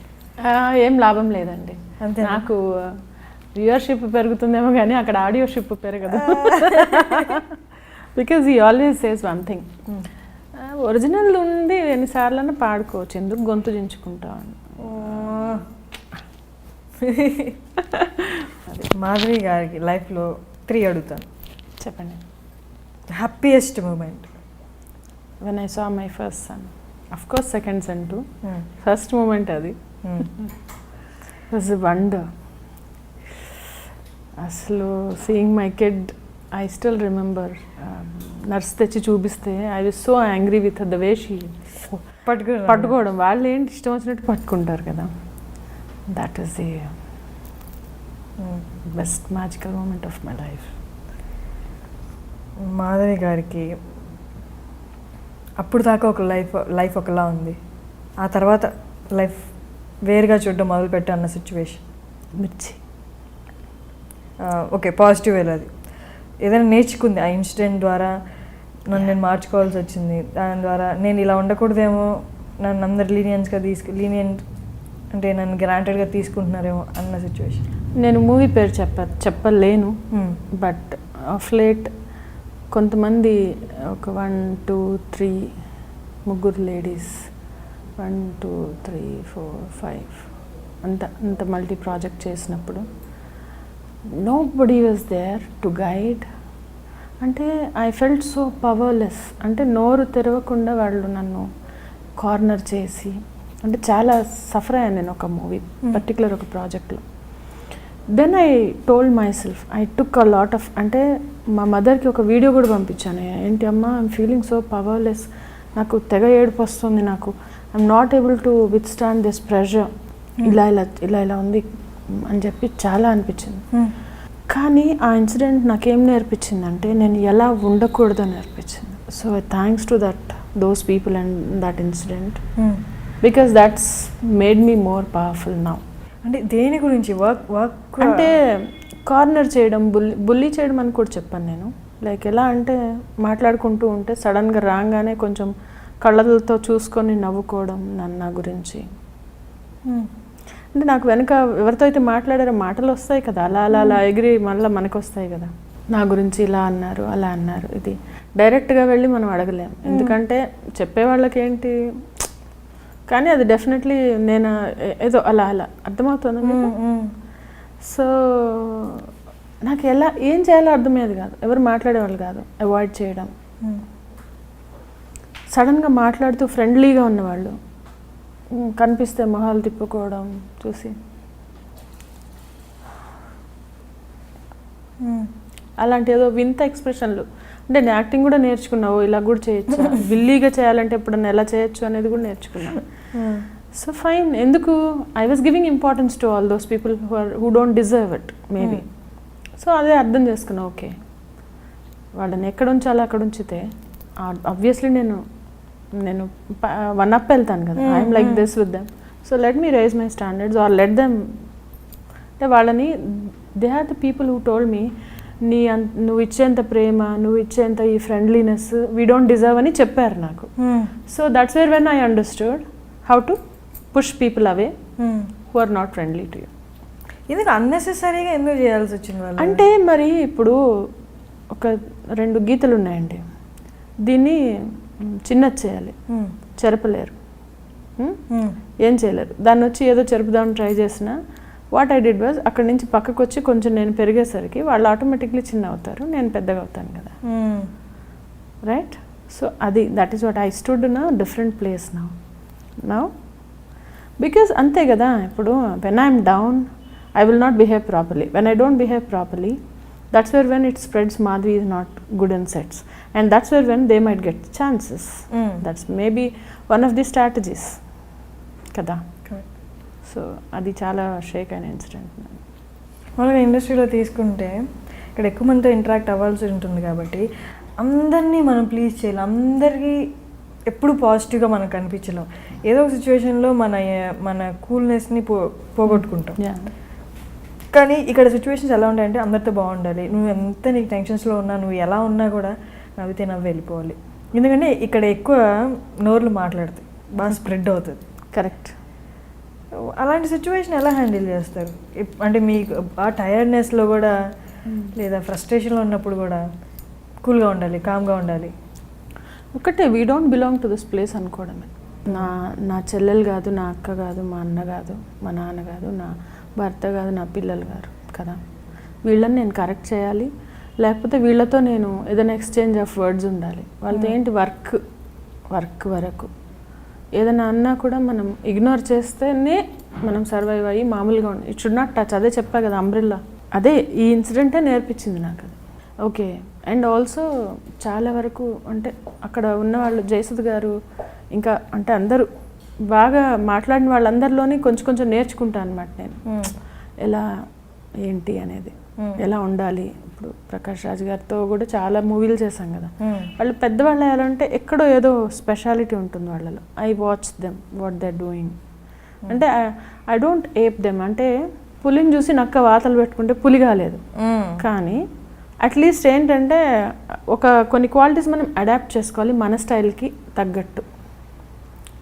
ఏం లాభం లేదండి, అంతే. నాకు వ్యూవర్షిప్ పెరుగుతుందేమో కానీ అక్కడ ఆడియోషిప్ పెరగదు. బికాజ్ ఈ always says one thing, original ఉంది ఎన్నిసార్లన్నా పాడుకోవచ్చు, ఎందుకు గొంతు దించుకుంటాం. మాధవి గారికి లైఫ్లో 3 అడుగుతాను, చెప్పండి. Happiest moment? When I saw my first son, of course second son too, first moment అది వాజ్ వండర్. అసలు seeing my kid, I still remember, nurse తెచ్చి చూపిస్తే I was so angry with the way she పట్టుకోవడం. వాళ్ళు ఏంటి ఇష్టం వచ్చినట్టు పట్టుకుంటారు కదా, that is the best magical moment of my life. Madhavi గారికి అప్పుడు దాకా ఒక లైఫ్ ఒకలా ఉంది, ఆ తర్వాత లైఫ్ వేరుగా చూడడం మొదలుపెట్టా అన్న సిచ్యువేషన్. మిర్చి. ఓకే, పాజిటివ్ వేలో అది ఏదైనా నేర్చుకుంది ఆ ఇన్సిడెంట్ ద్వారా, నన్ను నేను మార్చుకోవాల్సి వచ్చింది, దాని ద్వారా నేను ఇలా ఉండకూడదేమో, నన్ను అందరు లీనియంట్ అంటే నన్ను గ్రాంటెడ్గా తీసుకుంటున్నారేమో అన్న సిచ్యువేషన్. నేను మూవీ పేరు చెప్పలేను, బట్ ఆఫ్ లేట్ కొంతమంది ఒక 1 2 3 ముగ్గురు లేడీస్, 1 2 3 4 5 అంత మల్టీ ప్రాజెక్ట్ చేసినప్పుడు nobody was there to guide. అంటే ఐ ఫెల్ట్ సో పవర్లెస్. అంటే నోరు తెరవకుండా వాళ్ళు నన్ను కార్నర్ చేసి, అంటే చాలా సఫర్ అయ్యాను నేను ఒక మూవీ పర్టికులర్ ఒక ప్రాజెక్ట్లో. Then I told myself, I took a lot of, అంటే మా మదర్కి ఒక వీడియో కూడా పంపించాను, ఏంటి అమ్మా ఐఎమ్ ఫీలింగ్ సో పవర్లెస్, నాకు తెగ ఏడుపు వస్తుంది, నాకు I'm not able to with stand this pressure, ఇలా ఇలా ఇలా ఇలా ఉంది అని చెప్పి చాలా అనిపించింది. కానీ ఆ ఇన్సిడెంట్ నాకేం నేర్పించిందంటే నేను ఎలా ఉండకూడదో నేర్పించింది. So thanks to those people and that incident, because that's made me more powerful now. అంటే దేని గురించి వర్క్ అంటే కార్నర్ చేయడం, బుల్లీ చేయడం అని కూడా చెప్పాను నేను. లైక్ ఎలా అంటే మాట్లాడుకుంటూ ఉంటే సడన్గా రాగానే కొంచెం కళ్ళతో చూసుకొని నవ్వుకోవడం నా గురించి. అంటే నాకు వెనక ఎవరితో అయితే మాట్లాడారో మాటలు వస్తాయి కదా, అలా అలా అలా ఎగిరి మళ్ళీ మనకు వస్తాయి కదా, నా గురించి ఇలా అన్నారు అలా అన్నారు. ఇది డైరెక్ట్గా వెళ్ళి మనం అడగలేం, ఎందుకంటే చెప్పేవాళ్ళకి ఏంటి. కానీ అది డెఫినెట్లీ నేను ఏదో అలా అలా అర్థమవుతుంది మీకు. సో నాకు ఏం చేయాలో అర్థమయ్యేది కాదు, ఎవరు మాట్లాడేవాళ్ళు కాదు, అవాయిడ్ చేయడం. సడన్గా మాట్లాడుతూ ఫ్రెండ్లీగా ఉన్నవాళ్ళు కనిపిస్తే మొహాలు తిప్పుకోవడం చూసి అలాంటి ఏదో వింత ఎక్స్ప్రెషన్లు. అంటే నేను యాక్టింగ్ కూడా నేర్చుకున్నావు, ఇలా కూడా చేయొచ్చు, విల్లీగా చేయాలంటే ఎప్పుడన్నా ఎలా చేయొచ్చు అనేది కూడా నేర్చుకున్నాను. సో ఫైన్, ఎందుకు I was giving importance to all those people who don't deserve it maybe. So అదే అర్థం చేసుకున్నా, ఓకే వాళ్ళని ఎక్కడ ఉంచాలో అక్కడ ఉంచితే ఆబ్వియస్లీ నేను 1 up వెళ్తాను కదా, I'm like this with them. So let me raise my standards or let them. అంటే వాళ్ళని they are the people who told me నువ్వు ఇచ్చేంత ప్రేమ, నువ్వు ఇచ్చేంత ఈ ఫ్రెండ్లీనెస్ వీ డోంట్ డిజర్వ్ అని చెప్పారు నాకు. So that's where when I understood how to push people away who are not friendly to you. ఎందుకు అన్నెసెసరీగా ఎందుకు చేయాల్సి వచ్చింది వాళ్ళు? అంటే మరి ఇప్పుడు ఒక 2 గీతలు ఉన్నాయండి, దీన్ని చిన్నది చేయాలి, చెరపలేరు, ఏం చేయలేరు. దాన్ని వచ్చి ఏదో చెరుపుదామని ట్రై చేసినా వాట్ ఐ డిడ్ వాజ్ అక్కడి నుంచి పక్కకు వచ్చి కొంచెం నేను పెరిగేసరికి వాళ్ళు ఆటోమేటిక్లీ చిన్న అవుతారు, నేను పెద్దగా అవుతాను కదా, రైట్? సో అది that is what I stood in a different place now because అంతే కదా. ఇప్పుడు when I'm down I will not behave properly. When I don't behave properly, that's where when it spreads Madhvi is not good in sets, and that's where when they might get chances. That's maybe one of the strategies kada. Correct. So adi chala shake అయిన incident. మామూలుగా ఇండస్ట్రీలో తీసుకుంటే ఇక్కడ ఎక్కువ మందితో interact అవ్వాల్సి ఉంటుంది కాబట్టి అందరినీ మనం ప్లీజ్ చేయాలి, అందరికీ ఎప్పుడు పాజిటివ్గా మనం కనిపించలేం, ఏదో ఒక సిచ్యువేషన్లో మన కూల్నెస్ని పోగొట్టుకుంటాం. కానీ ఇక్కడ సిచ్యువేషన్స్ ఎలా ఉంటాయంటే అందరితో బాగుండాలి, నువ్వు ఎంత నీకు టెన్షన్స్లో ఉన్నా, నువ్వు ఎలా ఉన్నా కూడా నవ్వితే నవ్వు వెళ్ళిపోవాలి. ఎందుకంటే ఇక్కడ ఎక్కువ నోర్లు మాట్లాడుతాయి, బాగా స్ప్రెడ్ అవుతుంది. కరెక్ట్. అలాంటి సిచ్యువేషన్ ఎలా హ్యాండిల్ చేస్తారు? అంటే మీకు ఆ టైర్డ్నెస్లో కూడా లేదా ఫ్రస్ట్రేషన్లో ఉన్నప్పుడు కూడా కూల్గా ఉండాలి, కామ్గా ఉండాలి. ఒకటే, we don't belong to this place అనుకోవడమే. నా చెల్లెలు కాదు, నా అక్క కాదు, మా అన్న కాదు, మా నాన్న కాదు, నా భర్త కాదు, నా పిల్లలు గారు కదా, వీళ్ళని నేను కరెక్ట్ చేయాలి. లేకపోతే వీళ్ళతో నేను ఏదైనా ఎక్స్చేంజ్ ఆఫ్ వర్డ్స్ ఉండాలి. వాళ్ళతో ఏంటి వర్క్ వరకు ఏదైనా అన్నా కూడా మనం ఇగ్నోర్ చేస్తేనే మనం సర్వైవ్ అయ్యి మామూలుగా ఉండి ఇట్ షుడ్ నాట్ టచ్. అదే చెప్పా కదా అంబ్రెల్లా, అదే ఈ ఇన్సిడెంటే నేర్పించింది నాకు అది. ఓకే. అండ్ ఆల్సో చాలా వరకు అంటే అక్కడ ఉన్నవాళ్ళు జయసుధ్ గారు ఇంకా అంటే అందరూ బాగా మాట్లాడిన వాళ్ళందరిలోని కొంచెం నేర్చుకుంటాను అనమాట నేను, ఎలా ఏంటి అనేది, ఎలా ఉండాలి. ఇప్పుడు ప్రకాష్ రాజ్ గారితో కూడా చాలా మూవీలు చేశాం కదా, వాళ్ళు పెద్దవాళ్ళు ఎలా అంటే ఎక్కడో ఏదో స్పెషాలిటీ ఉంటుంది వాళ్ళలో. I watch them what they are doing. అంటే ఐ డోంట్ ఏప్ దెమ్. అంటే పులిని చూసి నక్క వాతలు పెట్టుకుంటే పులి కాలేదు, కానీ అట్లీస్ట్ ఏంటంటే కొన్ని క్వాలిటీస్ మనం అడాప్ట్ చేసుకోవాలి మన స్టైల్కి తగ్గట్టు.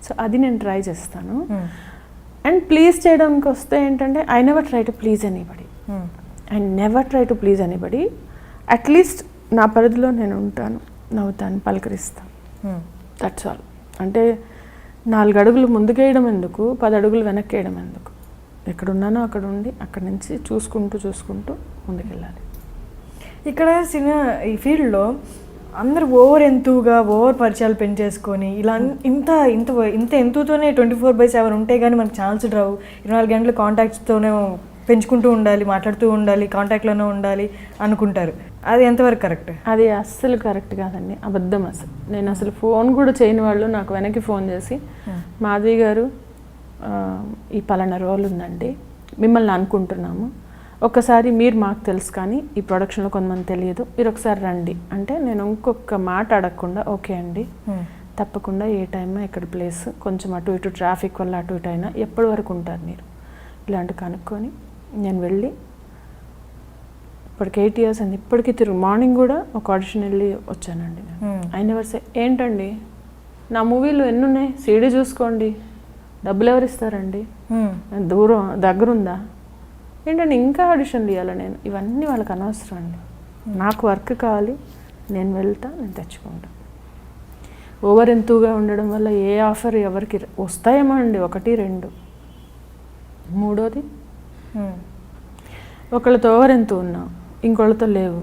సో అది నేను ట్రై చేస్తాను. అండ్ ప్లీజ్ చేయడానికి వస్తే ఏంటంటే I never try to please anybody. At least నా పరిధిలో నేను ఉంటాను, నవ్వుతాను, పలకరిస్తాను, దట్స్ ఆల్. అంటే 4 అడుగులు ముందుకేయడం ఎందుకు, 10 అడుగులు వెనక్కి వేయడం ఎందుకు? ఎక్కడున్నానో అక్కడ ఉండి అక్కడి నుంచి చూసుకుంటూ ముందుకెళ్ళాలి. ఇక్కడ ఈ ఫీల్డ్లో అందరూ ఓవర్ పరిచయాలు పెంచేసుకొని ఇలా ఇంత ఎంతుతోనే 24/7 ఉంటే కానీ మనకు ఛాన్స్ రావు. 24 గంటలు కాంటాక్ట్స్తోనే పెంచుకుంటూ ఉండాలి, మాట్లాడుతూ ఉండాలి, కాంటాక్ట్లోనే ఉండాలి అనుకుంటారు. అది ఎంతవరకు కరెక్ట్? అది అస్సలు కరెక్ట్ కాదండి, అబద్ధం. నేను అసలు ఫోన్ కూడా చేయని వాళ్ళు నాకు వెనక్కి ఫోన్ చేసి, మాధవి గారు ఈ పలానా రోల్ ఉందండి, మిమ్మల్ని అనుకుంటున్నాము, ఒక్కసారి మీరు మాకు తెలుసు కానీ ఈ ప్రొడక్షన్లో కొంతమంది తెలియదు, మీరు ఒకసారి రండి అంటే నేను ఇంకొక మాట అడగకుండా ఓకే అండి తప్పకుండా, ఏ టైం ఎక్కడ ప్లేస్, కొంచెం అటు ఇటు ట్రాఫిక్ వల్ల అటు ఇటు అయినా ఎప్పటి వరకు ఉంటారు ఇలాంటి కనుక్కొని నేను వెళ్ళి ఇప్పటికి 8 years అండి, ఇప్పటికీ మార్నింగ్ కూడా ఒక ఆడిషన్ వెళ్ళి వచ్చానండి నేను. ఆయన ఎవరు ఏంటండి నా మూవీలు ఎన్ని ఉన్నాయి, సీడీ చూసుకోండి, డబ్బులు ఎవరు ఇస్తారండి, దూరం దగ్గరుందా ఏంటండి ఇంకా ఆడిషన్లు ఇవ్వాలి నేను, ఇవన్నీ వాళ్ళకి అనవసరం అండి. నాకు వర్క్ కావాలి, నేను వెళ్తా, నేను తెచ్చుకుంటా. ఓవర్ ఎంతూగా ఉండడం వల్ల ఏ ఆఫర్ ఎవరికి వస్తాయేమో అండి, 1 2. మూడోది ఒకళ్ళతో ఓవర్ ఎంత ఉన్నా ఇంకోళ్ళతో లేవు.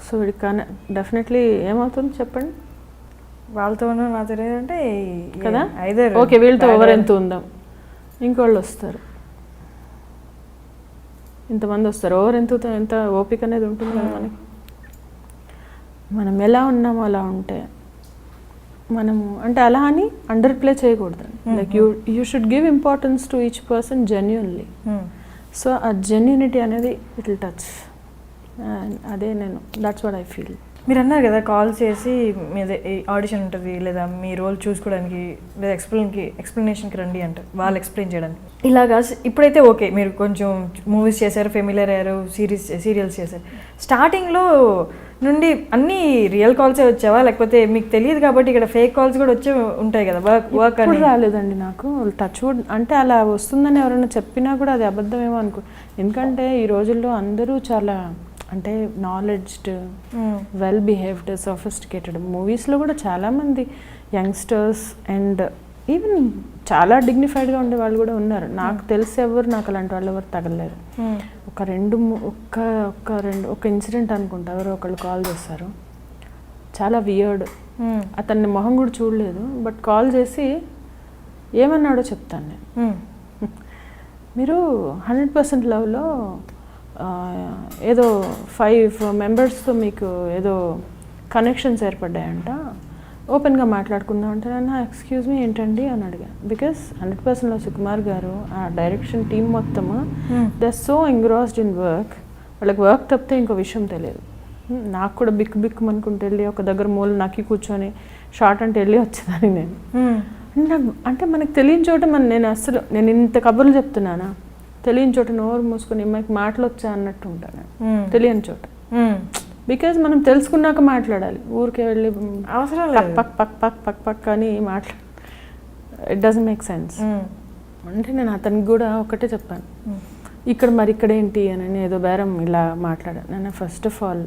సో వీడికి కానీ డెఫినెట్లీ ఏమవుతుంది చెప్పండి, వాళ్ళతో ఉన్నా నాతో లేదంటే కదా. అయితే ఓకే వీళ్ళతో ఓవర్ ఎంత ఉందాం, ఇంకోళ్ళు వస్తారు, ఇంతమంది వస్తారు. ఓవర్ ఎంత ఓపిక అనేది ఉంటుంది కదా మనకి. మనం ఎలా ఉన్నామో అలా ఉంటే మనము అంటే అలా అని అండర్ ప్లే చేయకూడదు. Like you should give importance to each person genuinely. So ఆ జెన్యునిటీ అనేది ఇట్ విల్ టచ్. అదే నేను దట్స్ వాట్ ఐ ఫీల్. మీరు అన్నారు కదా కాల్ చేసి మీదే ఆడిషన్ ఉంటుంది లేదా మీ రోల్ చూసుకోవడానికి లేదా ఎక్స్ప్లెనేషన్కి రండి అంటారు, వాళ్ళు ఎక్స్ప్లెయిన్ చేయడానికి. ఇలాగా ఇప్పుడైతే ఓకే మీరు కొంచెం మూవీస్ చేశారు, ఫెమిలియర్ అయ్యారు, సీరియల్స్ చేశారు. స్టార్టింగ్లో నుండి అన్నీ రియల్ కాల్సే వచ్చావా, లేకపోతే మీకు తెలియదు కాబట్టి ఇక్కడ ఫేక్ కాల్స్ కూడా వచ్చే ఉంటాయి కదా? వర్క్ అని రాలేదండి నాకు. టచ్ వుడ్ అంటే అలా వస్తుందని ఎవరైనా చెప్పినా కూడా అది అబద్ధమేమో అనుకో. ఎందుకంటే ఈ రోజుల్లో అందరూ చాలా అంటే నాలెడ్జ్డ్, వెల్ బిహేవ్డ్, సోఫిస్టికేటెడ్. మూవీస్లో కూడా చాలామంది యంగ్స్టర్స్ అండ్ ఈవెన్ చాలా డిగ్నిఫైడ్గా ఉండే వాళ్ళు కూడా ఉన్నారు. నాకు తెలిసి నాకు అలాంటి వాళ్ళు ఎవరు తగలలేదు. ఒక ఇన్సిడెంట్ అనుకుంటా, ఎవరో ఒకళ్ళు కాల్ చేస్తారు, చాలా వియర్డ్. అతన్ని మొహం కూడా చూడలేదు, బట్ కాల్ చేసి ఏమన్నాడో చెప్తాను నేను. మీరు 100% లవ్లో ఏదో 5 మెంబర్స్తో మీకు ఏదో కనెక్షన్స్ ఏర్పడ్డాయంట, ఓపెన్గా మాట్లాడుకుందాం అంటే నన్ను ఎక్స్క్యూజ్ మీ ఏంటండి అని అడిగా. బికాస్ 100%లో సుకుమార్ గారు ఆ డైరెక్షన్ టీం మొత్తము they are so engrossed in work. వాళ్ళకి వర్క్ తప్పితే ఇంకో విషయం తెలియదు. నాకు కూడా బిక్కు అనుకుంటూ వెళ్ళి ఒక దగ్గర మూల నక్కి కూర్చొని షార్ట్ అంటే వెళ్ళి వచ్చేదాన్ని నేను. నాకు అంటే మనకు తెలియని చోట నేను ఇంత కబుర్లు చెప్తున్నానా, తెలియని చోట నోరు మూసుకొని మనకి మాటలు వచ్చా అన్నట్టు ఉంటాను తెలియని చోట. బికాజ్ మనం తెలుసుకున్నాక మాట్లాడాలి, ఊరికే వెళ్ళి అవసరం పక్ అని మాట్లాడ ఇట్ డజంట్ మేక్ సెన్స్. అంటే నేను అతనికి కూడా ఒకటే చెప్పాను, ఇక్కడ ఏంటి అని ఏదో బేరం ఇలా మాట్లాడాను. నేను ఫస్ట్ ఆఫ్ ఆల్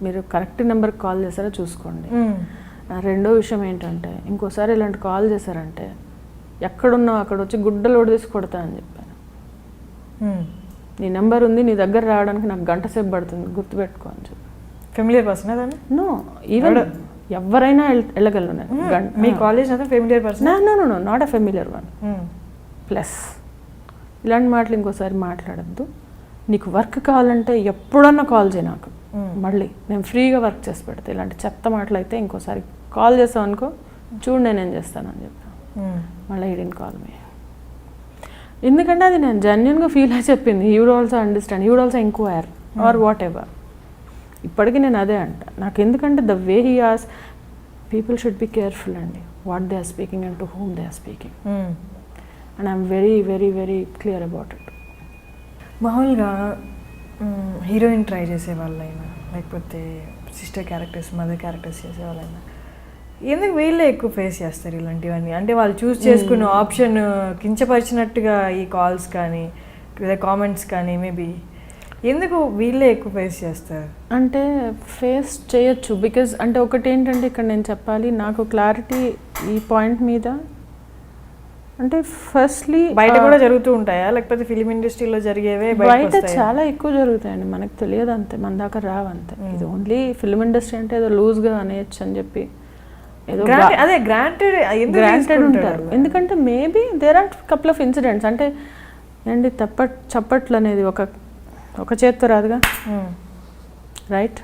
మీరు కరెక్ట్ నెంబర్కి కాల్ చేశారో చూసుకోండి. రెండో విషయం ఏంటంటే ఇంకోసారి ఇలాంటి కాల్ చేశారంటే ఎక్కడున్నావు అక్కడ వచ్చి గుడ్డలోడు తీసి కొడతా అని చెప్పాను. నీ నెంబర్ ఉంది, నీ దగ్గర రావడానికి నాకు 1 గంట సేపు పడుతుంది, గుర్తుపెట్టుకో అని చెప్పి. ఫెమిలియర్ పర్సన్ అదని? నో, ఈవెన్ ఎవరైనా వెళ్ళగలను నేను. మీ కాలేజ్ అదే familiar person? No not a familiar one. Plus ఇలాంటి మాటలు ఇంకోసారి మాట్లాడద్దు. నీకు వర్క్ కావాలంటే ఎప్పుడన్నా కాల్ చేయి నాకు, మళ్ళీ నేను ఫ్రీగా వర్క్ చేసి పెడతా. ఇలాంటి చెత్త మాటలు అయితే ఇంకోసారి కాల్ చేసావు అనుకో, చూడు నేనేం చేస్తానని చెప్పాను. మళ్ళీ ఈడీని కాల్ మీ, ఎందుకంటే అది నేను జెన్యున్గా ఫీల్ అయి చెప్పింది. He would also understand, he would also enquire or whatever. ఇప్పటికీ నేను అదే అంట. నాకు ఎందుకంటే the way he as people should be careful అండి, what they are speaking and to whom they are speaking. And I'm very very very clear about it. మామూలుగా heroine try చేసే వాళ్ళైనా లేకపోతే సిస్టర్ క్యారెక్టర్స్, మదర్ క్యారెక్టర్స్ చేసే వాళ్ళైనా ఎందుకు వీళ్ళే ఎక్కువ ఫేస్ చేస్తారు ఇలాంటివన్నీ? అంటే వాళ్ళు చూస్ చేసుకున్న ఆప్షన్ కించపరిచినట్టుగా ఈ కాల్స్ కానీ లేదా కామెంట్స్ కానీ మేబీ ఎందుకు వీళ్ళే ఎక్కువ ఫేస్ చేస్తారు? అంటే ఫేస్ చేయొచ్చు, బికాజ్ అంటే ఒకటి ఏంటంటే ఇక్కడ నేను చెప్పాలి, నాకు క్లారిటీ ఈ పాయింట్ మీద. అంటే ఫస్ట్లీ బయట కూడా జరుగుతూ ఉంటాయా, లేకపోతే ఫిలిం ఇండస్ట్రీలో జరిగేవే బయట చాలా ఎక్కువ జరుగుతాయండి, మనకు తెలియదు అంతే, మన దాకా రావంతే. ఇది ఓన్లీ ఫిలిం ఇండస్ట్రీ అంటే ఏదో లూజ్గా అనేయచ్చు అని చెప్పి ఏదో అదే గ్రాంటెడ్ ఉంటారు. ఎందుకంటే maybe there are couple of incidents. అంటే ఏంటి చప్పట్లు అనేది ఒక చేత్తో రాదుగా, right?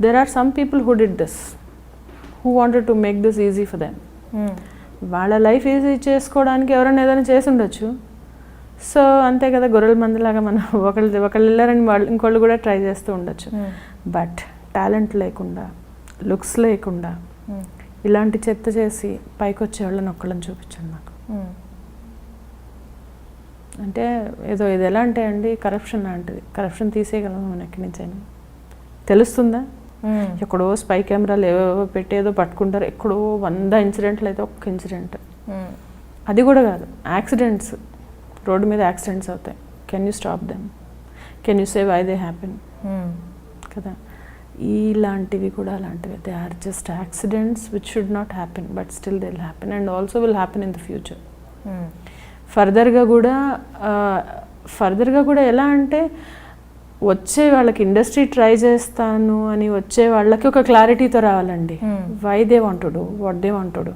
There are some people who did this, who wanted to make this easy for them. వాళ్ళ లైఫ్ ఈజీ చేసుకోవడానికి ఎవరైనా ఏదైనా చేసి ఉండొచ్చు. సో అంతే కదా, గొర్రెల మందిలాగా మనం ఒకళ్ళు వెళ్ళారని వాళ్ళు ఇంకోళ్ళు కూడా ట్రై చేస్తూ ఉండొచ్చు. బట్ టాలెంట్ లేకుండా, లుక్స్ లేకుండా ఇలాంటి చెత్త చేసి పైకి వచ్చే వాళ్ళని ఒక్కళ్ళని చూపించండి నాకు. అంటే ఏదో ఇది ఎలా అంటే అండి కరప్షన్ లాంటిది. కరప్షన్ తీసేయగలము మనం ఎక్కడి నుంచైనా. తెలుస్తుందా? ఎక్కడో స్పై కెమెరాలు ఏవేవో పెట్టి ఏదో పట్టుకుంటారు. ఎక్కడో 100 ఇన్సిడెంట్లు అయితే ఒక్క ఇన్సిడెంట్. అది కూడా కాదు, యాక్సిడెంట్స్, రోడ్డు మీద యాక్సిడెంట్స్ అవుతాయి. Can you stop them? Can you say why they happen? కదా. ఇలాంటివి కూడా అలాంటివి. They are just accidents which should not happen, but still they will happen and also will happen in the future. ఫర్దర్గా కూడా ఎలా అంటే వచ్చే వాళ్ళకి ఇండస్ట్రీ ట్రై చేస్తాను అని వచ్చే వాళ్ళకి ఒక క్లారిటీతో రావాలండి. Why they want to do, what they want to do,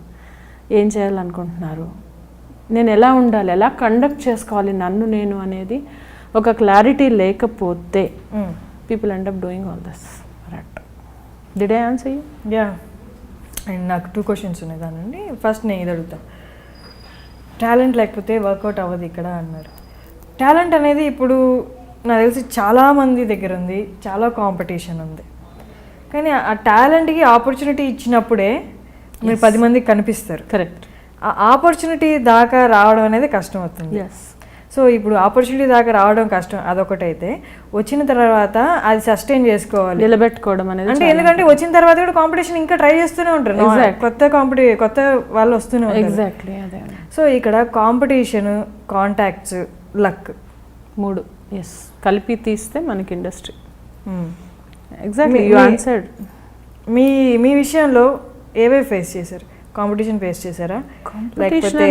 ఏం చేయాలనుకుంటున్నారు, నేను ఎలా ఉండాలి, ఎలా కండక్ట్ చేసుకోవాలి నన్ను నేను అనేది ఒక క్లారిటీ లేకపోతే people end up doing all this. Correct. Did I answer you? Yeah. And నాకు 2 క్వశ్చన్స్ ఉన్నాయి దానండి. ఫస్ట్ నేను ఇది అడుగుతాను, టాలెంట్ లేకపోతే వర్కౌట్ అవ్వదు ఇక్కడ అన్నారు. టాలెంట్ అనేది ఇప్పుడు నాకు తెలిసి చాలామంది దగ్గర ఉంది, చాలా కాంపిటీషన్ ఉంది. కానీ ఆ టాలెంట్కి ఆపర్చునిటీ ఇచ్చినప్పుడే మీరు 10 మందికి కనిపిస్తారు. కరెక్ట్. ఆ ఆపర్చునిటీ దాకా రావడం అనేది కష్టం అవుతుంది. సో ఇప్పుడు ఆపర్చునిటీ దాకా రావడం కష్టం, అదొకటైతే వచ్చిన తర్వాత అది సస్టైన్ చేసుకోవాలి, నిలబెట్టుకోవడం అనేది. అంటే ఎందుకంటే వచ్చిన తర్వాత కూడా కాంపిటీషన్ ఇంకా ట్రై చేస్తూనే ఉంటారు, కొత్త వాళ్ళు వస్తూనే ఉంటారు. ఎగ్జాక్ట్లీ అదే. సో ఇక్కడ కాంపిటీషన్, కాంటాక్ట్స్, లక్ 3 ఎస్ కలిపి తీస్తే మనకి ఇండస్ట్రీ. Exactly you answered. మీ విషయంలో ఏవే ఫేస్ చేశారు? కాంపిటీషన్ ఫేస్ చేశారా? లేకపోతే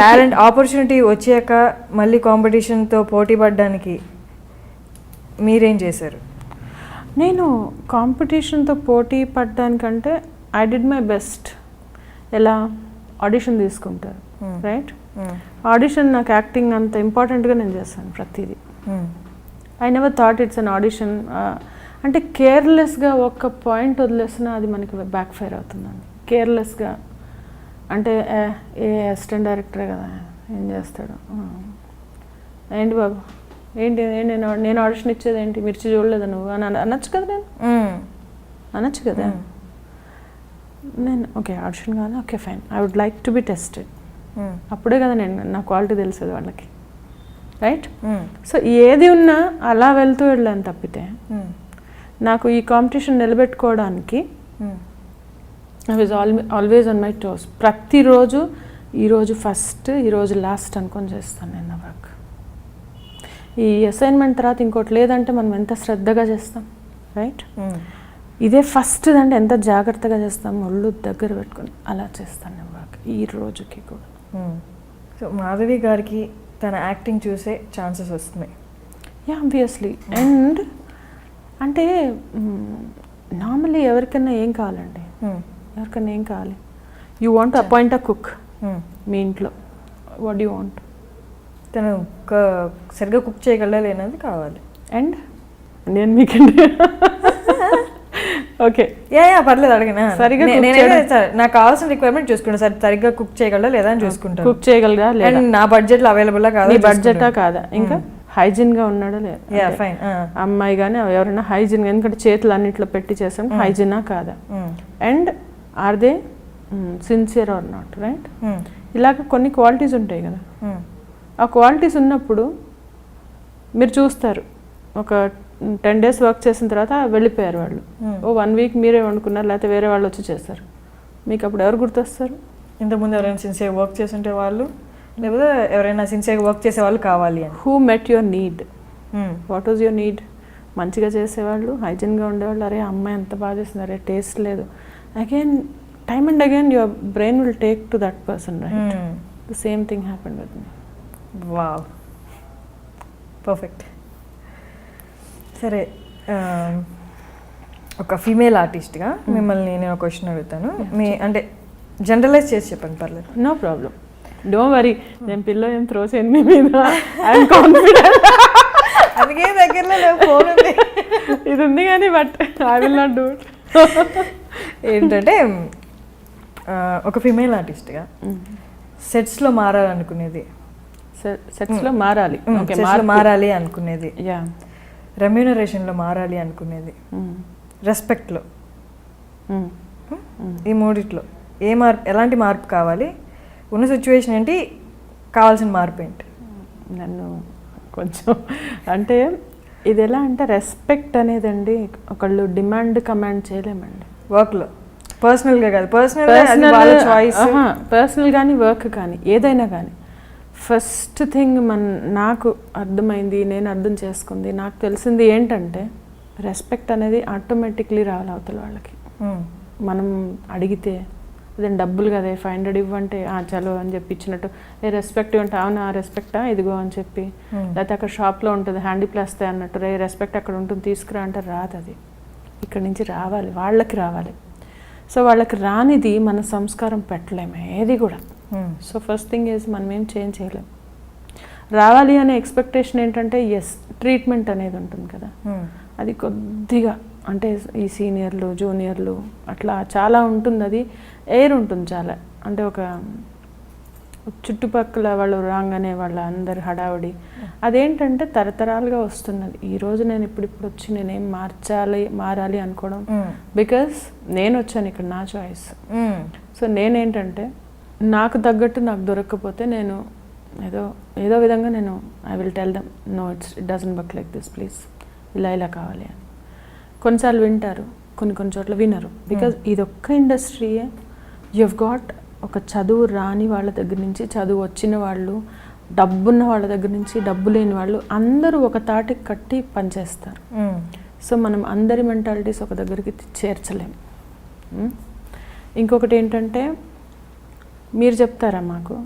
టాలెంట్ ఆపర్చునిటీ వచ్చాక మళ్ళీ కాంపిటీషన్తో పోటీ పడడానికి మీరేం చేశారు? నేను కాంపిటీషన్తో పోటీ పడ్డానికంటే ఐ డిడ్ మై బెస్ట్. ఎలా? ఆడిషన్ తీసుకుంటారు, రైట్? ఆడిషన్ నాకు యాక్టింగ్ అంత ఇంపార్టెంట్గా నేను చేస్తాను ప్రతిదీ. I never thought it's an audition. అంటే కేర్లెస్గా ఒక్క పాయింట్ వదిలేసినా అది మనకి బ్యాక్ ఫైర్ అవుతుందండి. కేర్లెస్గా అంటే అసిస్టెంట్ డైరెక్టరే కదా, ఏం చేస్తాడు, ఏంటి బాబు ఏంటి నేను ఆడిషన్ ఇచ్చేది ఏంటి, మిర్చి చూడలేదా నువ్వు అని అనొచ్చు కదా. అనొచ్చు కదా. నేను ఓకే ఆడిషన్ కాదు, okay fine, I would like to be tested. అప్పుడే కదా నా క్వాలిటీ తెలిసేది వాళ్ళకి, రైట్? సో ఏది ఉన్నా అలా వెళ్తూ వెళ్ళాను తప్పితే నాకు ఈ కాంపిటీషన్ నిలబెట్టుకోవడానికి I was always on my toes. ప్రతిరోజు ఈరోజు ఫస్ట్, ఈరోజు లాస్ట్ అనుకొని చేస్తాను నేను నా వర్క్. ఈ అసైన్మెంట్ తర్వాత ఇంకోటి లేదంటే మనం ఎంత శ్రద్ధగా చేస్తాం, రైట్? ఇదే ఫస్ట్ అంటే ఎంత జాగ్రత్తగా చేస్తాం, ఒళ్ళు దగ్గర పెట్టుకొని అలా చేస్తాను నేను వర్క్ ఈ రోజుకి కూడా. సో మాధవి గారికి తన యాక్టింగ్ చూసే ఛాన్సెస్ వస్తున్నాయి. Yeah, obviously. అండ్ అంటే నార్మల్లీ ఎవరికైనా ఏం కావాలండి, ఎవరికైనా ఏం కావాలి? You want appoint a cook మీ ఇంట్లో, వాట్ యూ వాంట్? తను సరిగ్గా కుక్ చేయగలరా లేనది కావాలి. అండ్ నేను మీకంటే ఓకే యా పర్లేదు, అడిగినా సరిగ్గా నాకు కావాల్సిన రిక్వైర్మెంట్ చూసుకుంటాను. సరిగ్గా కుక్ చేయగలరా లేదా అని చూసుకుంటాను. కుక్ చేయగలరా లేదా, నా బడ్జెట్లో అవైలబుల్గా కాదా, బడ్జెటా కాదా, ఇంకా హైజీన్గా ఉన్నాడా లేదా, అమ్మాయి కానీ ఎవరైనా హైజీన్గా, ఎందుకంటే చేతులు అన్నింటిలో పెట్టి చేసాం, హైజీనా కాదా, and are they sincere or not, right? ఇలాగ కొన్ని క్వాలిటీస్ ఉంటాయి కదా. ఆ క్వాలిటీస్ ఉన్నప్పుడు మీరు చూస్తారు. ఒక 10 days వర్క్ చేసిన తర్వాత వెళ్ళిపోయారు వాళ్ళు, 1 week మీరే వండుకున్నారు, లేకపోతే వేరే వాళ్ళు వచ్చి చేస్తారు, మీకు అప్పుడు ఎవరు గుర్తొస్తారు? ఇంతకుముందు ఎవరైనా సిన్సియర్ వర్క్ చేస్తుంటే వాళ్ళు, లేకపోతే ఎవరైనా సిన్సియర్గా వర్క్ చేసే వాళ్ళు కావాలి అని. Who met your need? What was your need? మంచిగా చేసేవాళ్ళు, హైజీన్గా ఉండేవాళ్ళు. అరే అమ్మాయి ఎంత బాగా చేస్తుంది, అరే టేస్ట్ లేదు. Again time and again your brain will take to that person, right? The same thing happened with me. Wow, perfect. సరే, ఒక ఫీమేల్ ఆర్టిస్ట్గా మిమ్మల్ని నేను ఒక క్వశ్చన్ అడుగుతాను. మీ అంటే జనరలైజ్ చేసి చెప్పండి, పర్లేదు. No problem, don't worry. నేను పిల్ల ఏం త్రో చేయను మీ మీద, ఐఎమ్ కాన్ఫిడెంట్. అందుకే దగ్గరలో ఫోన్ ఉంది, ఇది ఉంది కానీ, but I will not do it. ఏంటంటే ఒక ఫీమేల్ ఆర్టిస్ట్గా సెట్స్లో మారాలనుకునేది, సెట్స్లో మారాలి, మారాలి అనుకునేది, యా, రెమ్యూనరేషన్లో మారాలి అనుకునేది, రెస్పెక్ట్లో, ఈ మూడిట్లో ఎలాంటి మార్పు కావాలి? ఉన్న సిచ్యువేషన్ ఏంటి, కావాల్సిన మార్పు ఏంటి? నన్ను కొంచెం అంటే ఇది ఎలా అంటే రెస్పెక్ట్ అనేదండి ఒకళ్ళు డిమాండ్ కమాండ్ చేయలేమండి వర్క్లో. పర్సనల్గా కాదు, పర్సనల్ కానీ వర్క్ కానీ ఏదైనా కానీ ఫస్ట్ థింగ్ నాకు అర్థమైంది, నేను అర్థం చేసుకుంది, నాకు తెలిసింది ఏంటంటే రెస్పెక్ట్ అనేది ఆటోమేటిక్లీ రావాలి అవతల వాళ్ళకి. మనం అడిగితే అదే డబ్బులు కదా 500 ఇవ్వంటే చలో అని చెప్పి ఇచ్చినట్టు రెస్పెక్ట్ అంటే అవునా రెస్పెక్టా ఇదిగో అని చెప్పి, లేకపోతే అక్కడ షాప్లో ఉంటుంది హ్యాండీ ప్లాస్తే అన్నట్టు రెస్పెక్ట్ అక్కడ ఉంటుంది తీసుకురా అంటే రాదు. అది ఇక్కడి నుంచి రావాలి, వాళ్ళకి రావాలి. సో వాళ్ళకి రానిది మన సంస్కారం పెట్టలేము ఏది కూడా. సో ఫస్ట్ థింగ్ ఈజ్ మనం ఏం చేంజ్ చేయలేం. రావాలి అనే ఎక్స్పెక్టేషన్ ఏంటంటే ట్రీట్మెంట్ అనేది ఉంటుంది కదా, అది కొద్దిగా అంటే ఈ సీనియర్లు జూనియర్లు అట్లా చాలా ఉంటుంది, అది ఎయిర్ ఉంటుంది చాలా. అంటే ఒక చుట్టుపక్కల వాళ్ళు రాగానే వాళ్ళ అందరు హడావుడి అదేంటంటే తరతరాలుగా వస్తున్నది. ఈరోజు నేను ఇప్పుడు వచ్చి నేనేం మారాలి అనుకోవడం, బికాస్ నేను వచ్చాను ఇక్కడ, నా చాయిస్. సో నేనేంటంటే నాకు తగ్గట్టు నాకు దొరకకపోతే నేను ఏదో విధంగా నేను I will tell them no it doesn't work like this please, ఇలా కావాలి అని. కొన్నిసార్లు వింటారు, కొన్ని చోట్ల వినరు. బికాజ్ ఇదొక్క ఇండస్ట్రీయే యు హెవ్ గాట్ ఒక చదువు రాని వాళ్ళ దగ్గర నుంచి చదువు వచ్చిన వాళ్ళు, డబ్బున్న వాళ్ళ దగ్గర నుంచి డబ్బు లేని వాళ్ళు అందరూ ఒక తాటికి కట్టి పనిచేస్తారు. సో మనం అందరి మెంటాలిటీస్ ఒక దగ్గరికి చేర్చలేం. ఇంకొకటి ఏంటంటే మీరు చెప్తారా మాకు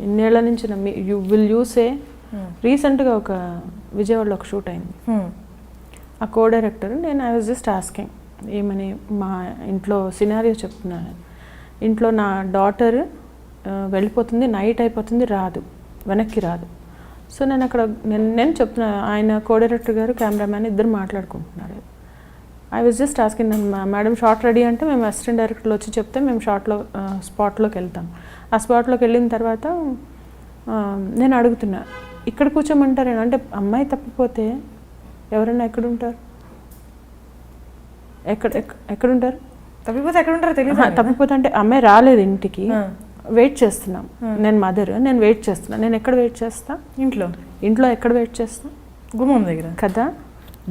ఇన్నేళ్ల నుంచి యూ విల్ యూసే రీసెంట్గా ఒక విజయవాడలో ఒక షూట్ అయింది. ఆ co director I was just asking ఏమని, మా ఇంట్లో సినారియో చెప్తున్నాను. ఇంట్లో నా డాటర్ వెళ్ళిపోతుంది, నైట్ అయిపోతుంది, వెనక్కి రాదు. సో నేను అక్కడ నేను చెప్తున్నాను, ఆయన కో డైరెక్టర్ గారు కెమెరామ్యాన్ ఇద్దరు మాట్లాడుకుంటున్నారు. I was just asking madam short ready అంటే మేము అసిస్టెంట్ డైరెక్టర్లు వచ్చి చెప్తే మేము స్పాట్లోకి వెళ్తాం. ఆ స్పాట్లోకి వెళ్ళిన తర్వాత నేను అడుగుతున్నా ఇక్కడ కూర్చోమంటారేనా అంటే, అమ్మాయి తప్పిపోతే ఎవరైనా ఎక్కడుంటారు, ఎక్కడుంటారు తప్పిపోతే అంటే అమ్మాయి రాలేదు ఇంటికి, వెయిట్ చేస్తున్నాం. నేను మదర్, నేను వెయిట్ చేస్తున్నా. నేను ఎక్కడ వెయిట్ చేస్తా? ఇంట్లో ఎక్కడ వెయిట్ చేస్తా? గుమ్మం దగ్గర కదా.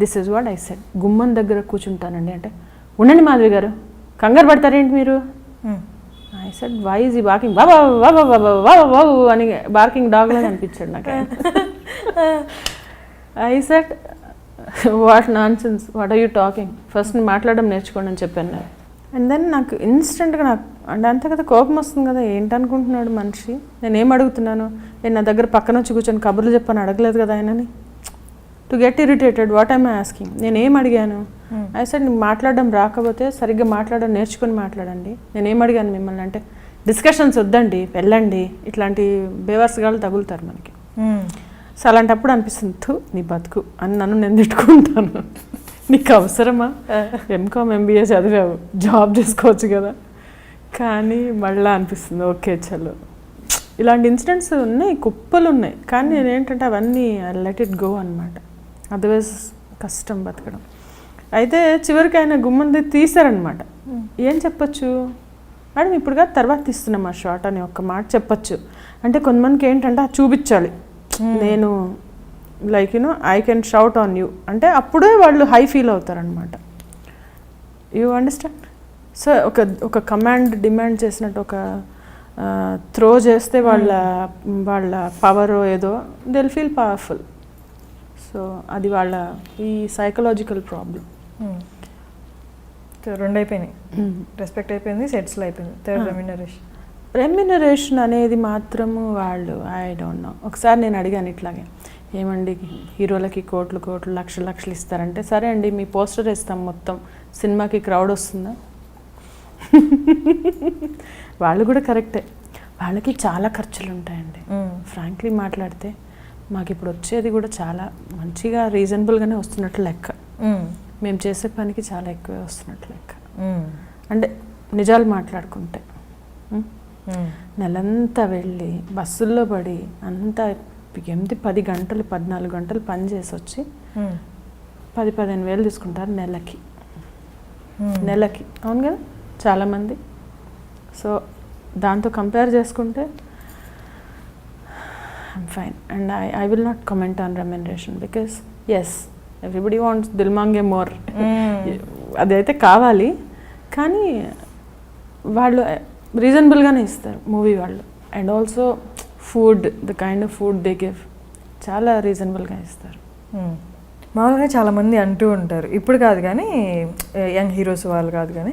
This is what I said. గుమ్మం దగ్గర కూర్చుంటానండి అంటే, ఉండండి మాధవి గారు కంగారు పడతారేంటి మీరు? ఐ సెడ్ వై ఈజ్ ఈ బార్కింగ్ బాబు అని బార్కింగ్ డాగ్ లాగా అనిపించాడు నాకు. I said what nonsense, what are you talking, first మాట్లాడడం నేర్చుకోండి అని చెప్పాను. అండ్ దెన్ నాకు ఇన్స్టెంట్గా నాకు అంటే అంతే కదా కోపం వస్తుంది కదా, ఏంటనుకుంటున్నాడు మనిషి, నేనేం అడుగుతున్నాను, నేను నా దగ్గర పక్కన వచ్చి కూర్చొని కబుర్లు చెప్పని అడగలేదు కదా ఆయనని. To get irritated what I'm asking, నేనేం అడిగాను? ఐ సెడ్ నీకు మాట్లాడడం రాకపోతే సరిగ్గా మాట్లాడడం నేర్చుకొని మాట్లాడండి. నేనేం అడిగాను మిమ్మల్ని అంటే, డిస్కషన్స్ వద్దండి వెళ్ళండి, ఇట్లాంటి బేవర్స్గాళ్ళు తగులుతారు మనకి. సో అలాంటప్పుడు అనిపిస్తుంది నీ బతుకు అని నన్ను నేను తిట్టుకుంటాను. నీకు అవసరమా, ఎంకామ్ ఎంబీఏ చదివావు, జాబ్ చేసుకోవచ్చు కదా. కానీ మళ్ళీ అనిపిస్తుంది ఓకే చలో. ఇలాంటి ఇన్సిడెంట్స్ ఉన్నాయి, కుప్పలు ఉన్నాయి. కానీ నేనేంటంటే అవన్నీ లెట్ ఇట్ గో అనమాట. అదర్వైజ్ కష్టం బతకడం. అయితే చివరికి ఆయన గుమ్మంది తీశారనమాట. ఏం చెప్పచ్చు మేడం, ఇప్పుడు కాదు తర్వాత తీస్తున్నాం ఆ షార్ట్ అని ఒక్క మాట చెప్పచ్చు. అంటే కొంతమందికి ఏంటంటే అది చూపించాలి, నేను like you know I can shout on you అంటే అప్పుడే వాళ్ళు హై ఫీల్ అవుతారనమాట. You understand? సో ఒక కమాండ్ డిమాండ్ చేసినట్టు ఒక త్రో చేస్తే వాళ్ళ పవర్ ఏదో they will feel powerful. So అది వాళ్ళ ఈ సైకలాజికల్ ప్రాబ్లం. రెండు అయిపోయినాయి, రెస్పెక్ట్ అయిపోయింది, సెట్స్లో అయిపోయింది. థర్డ్ రెమ్యునరేషన్ అనేది మాత్రము వాళ్ళు ఐ డోంట్ నో. ఒకసారి నేను అడిగాను ఇట్లాగే, ఏమండి హీరోలకి కోట్లు లక్షలు ఇస్తారంటే, సరే అండి మీ పోస్టర్ వేస్తాం మొత్తం, సినిమాకి క్రౌడ్ వస్తుందా? వాళ్ళు కూడా కరెక్టే, వాళ్ళకి చాలా ఖర్చులు ఉంటాయండి. ఫ్రాంక్లీ మాట్లాడితే మాకు ఇప్పుడు వచ్చేది కూడా చాలా మంచిగా రీజనబుల్గానే వస్తున్నట్లు లెక్క. మేము చేసే పనికి చాలా ఎక్కువే వస్తున్నట్లు లెక్క. అంటే నిజాలు మాట్లాడుకుంటే నెలంతా వెళ్ళి బస్సుల్లో పడి అంతా 10 గంటలు 14 గంటలు పని చేసి వచ్చి 10-15 వేలు తీసుకుంటారు నెలకి. అవును కదా చాలామంది. సో దాంతో కంపేర్ చేసుకుంటే I'm fine and I will not comment on remuneration because as everybody wants దిల్మాంగే మోర్, అదైతే కావాలి, కానీ వాళ్ళు రీజనబుల్గానే ఇస్తారు మూవీ వాళ్ళు. And also food, the kind of food they give చాలా రీజనబుల్గా ఇస్తారు. మామూలుగా చాలామంది అంటూ ఉంటారు, ఇప్పుడు కాదు కానీ యంగ్ హీరోస్ వాళ్ళు కాదు కానీ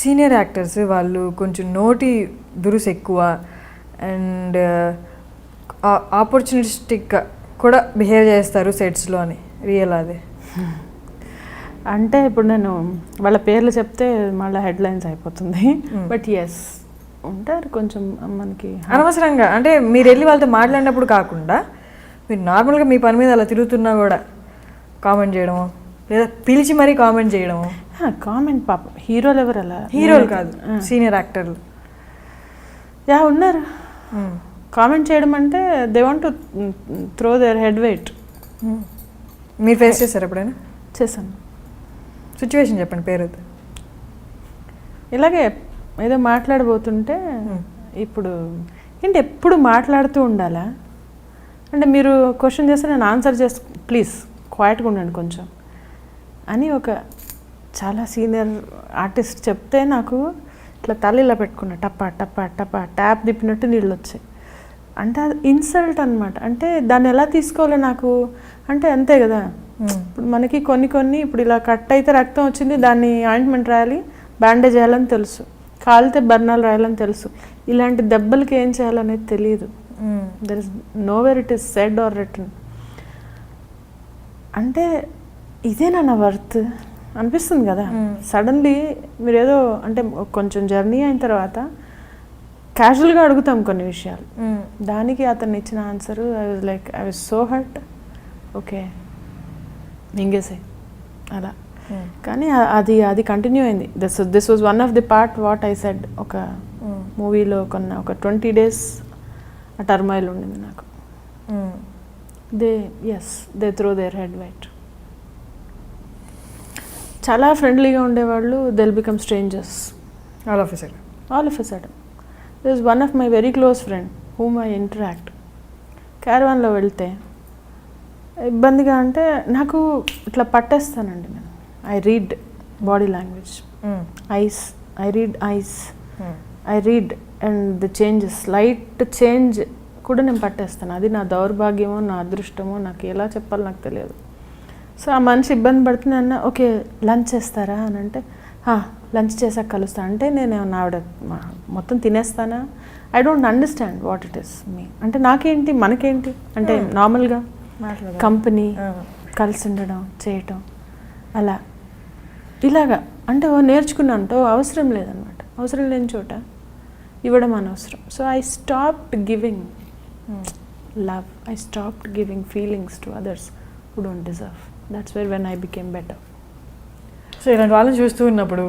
సీనియర్ యాక్టర్స్ వాళ్ళు కొంచెం నోటి దురుసు ఎక్కువ అండ్ ఆపర్చునిస్టిక్గా కూడా బిహేవ్ చేస్తారు సెట్స్లో అని. రియల్ అది? అంటే ఇప్పుడు నేను వాళ్ళ పేర్లు చెప్తే మళ్ళీ హెడ్లైన్స్ అయిపోతుంది. బట్ ఎస్ ఉంటారు కొంచెం మనకి అనవసరంగా. అంటే మీరు వెళ్ళి వాళ్ళతో మాట్లాడినప్పుడు కాకుండా మీరు నార్మల్గా మీ పని మీద అలా తిరుగుతున్నా కూడా కామెంట్ చేయడము, లేదా పిలిచి మరీ కామెంట్ చేయడము. కామెంట్ పాప హీరోలు ఎవరు అలా? హీరోలు కాదు, సీనియర్ యాక్టర్లు ఉన్నారు. కామెంట్ చేయడం అంటే they want to throw their head wait. మీరు ఫేస్ చేశారు ఎప్పుడైనా? చేశాను. సిచ్యువేషన్ చెప్పండి, పేరు. ఇలాగే ఏదో మాట్లాడబోతుంటే ఇప్పుడు ఏంటి ఎప్పుడు మాట్లాడుతూ ఉండాలా అంటే మీరు క్వశ్చన్ చేస్తే నేను ఆన్సర్ చేసి ప్లీజ్ క్వైట్గా ఉండండి కొంచెం అని ఒక చాలా సీనియర్ ఆర్టిస్ట్ చెప్తే నాకు ఇట్లా తల ఇలా పెట్టుకున్నా, టప్పా టప్పా టప్పా ట్యాప్ తిప్పినట్టు నీళ్ళు వచ్చాయి. అంటే అది ఇన్సల్ట్ అనమాట. అంటే దాన్ని ఎలా తీసుకోవాలో నాకు అంటే అంతే కదా. ఇప్పుడు మనకి కొన్ని ఇప్పుడు ఇలా కట్ అయితే రక్తం వచ్చింది, దాన్ని ఆయింట్మెంట్ రాయాలి, బ్యాండేజ్ చేయాలని తెలుసు, కాలితే బర్నాలు రాయాలని తెలుసు. ఇలాంటి దెబ్బలకి ఏం చేయాలనేది తెలియదు. There is nowhere it is said or written. అంటే ఇదేనా నా వర్త్ అనిపిస్తుంది కదా. సడన్లీ మీరు ఏదో అంటే కొంచెం జర్నీ అయిన తర్వాత క్యాజువల్గా అడుగుతాం కొన్ని విషయాలు, దానికి అతను ఇచ్చిన answer I was so hurt. Okay మింగేసే అలా. కానీ అది కంటిన్యూ అయింది. This was one of the part what I said. ఒక మూవీలో ఒక 20 days ఆ టర్మాయిల్ ఉండింది నాకు. They throw their head weight. చాలా ఫ్రెండ్లీగా ఉండేవాళ్ళు, they'll become strangers all of a sudden. This is one of my very close friend whom I interact. క్యారవాన్లో వెళ్తే ఇబ్బందిగా అంటే నాకు ఇట్లా పట్టేస్తానండి నేను. I read body language, ice, I read and the changes, light change కూడా నేను పట్టేస్తాను. అది నా దౌర్భాగ్యమో నా అదృష్టమో నాకు ఎలా చెప్పాలో నాకు తెలియదు. సో ఆ మనిషి ఇబ్బంది పడుతుంది అన్న, ఓకే లంచ్ చేస్తారా అని అంటే లంచ్ చేసాక కలుస్తా అంటే నేను ఆవిడ మొత్తం తినేస్తానా? I don't understand what it is me. అంటే నాకేంటి మనకేంటి అంటే నార్మల్గా కంపెనీ కలిసి ఉండడం చేయటం అలా ఇలాగా అంటే నేర్చుకున్నాను. అవసరం లేదనమాట. అవసరం లేని చోట ఇవ్వడం అనవసరం. So I stopped giving love, I stopped giving feelings to others who don't deserve. That's where when I became better. So ఇలాంటి వాళ్ళని చూస్తూ ఉన్నప్పుడు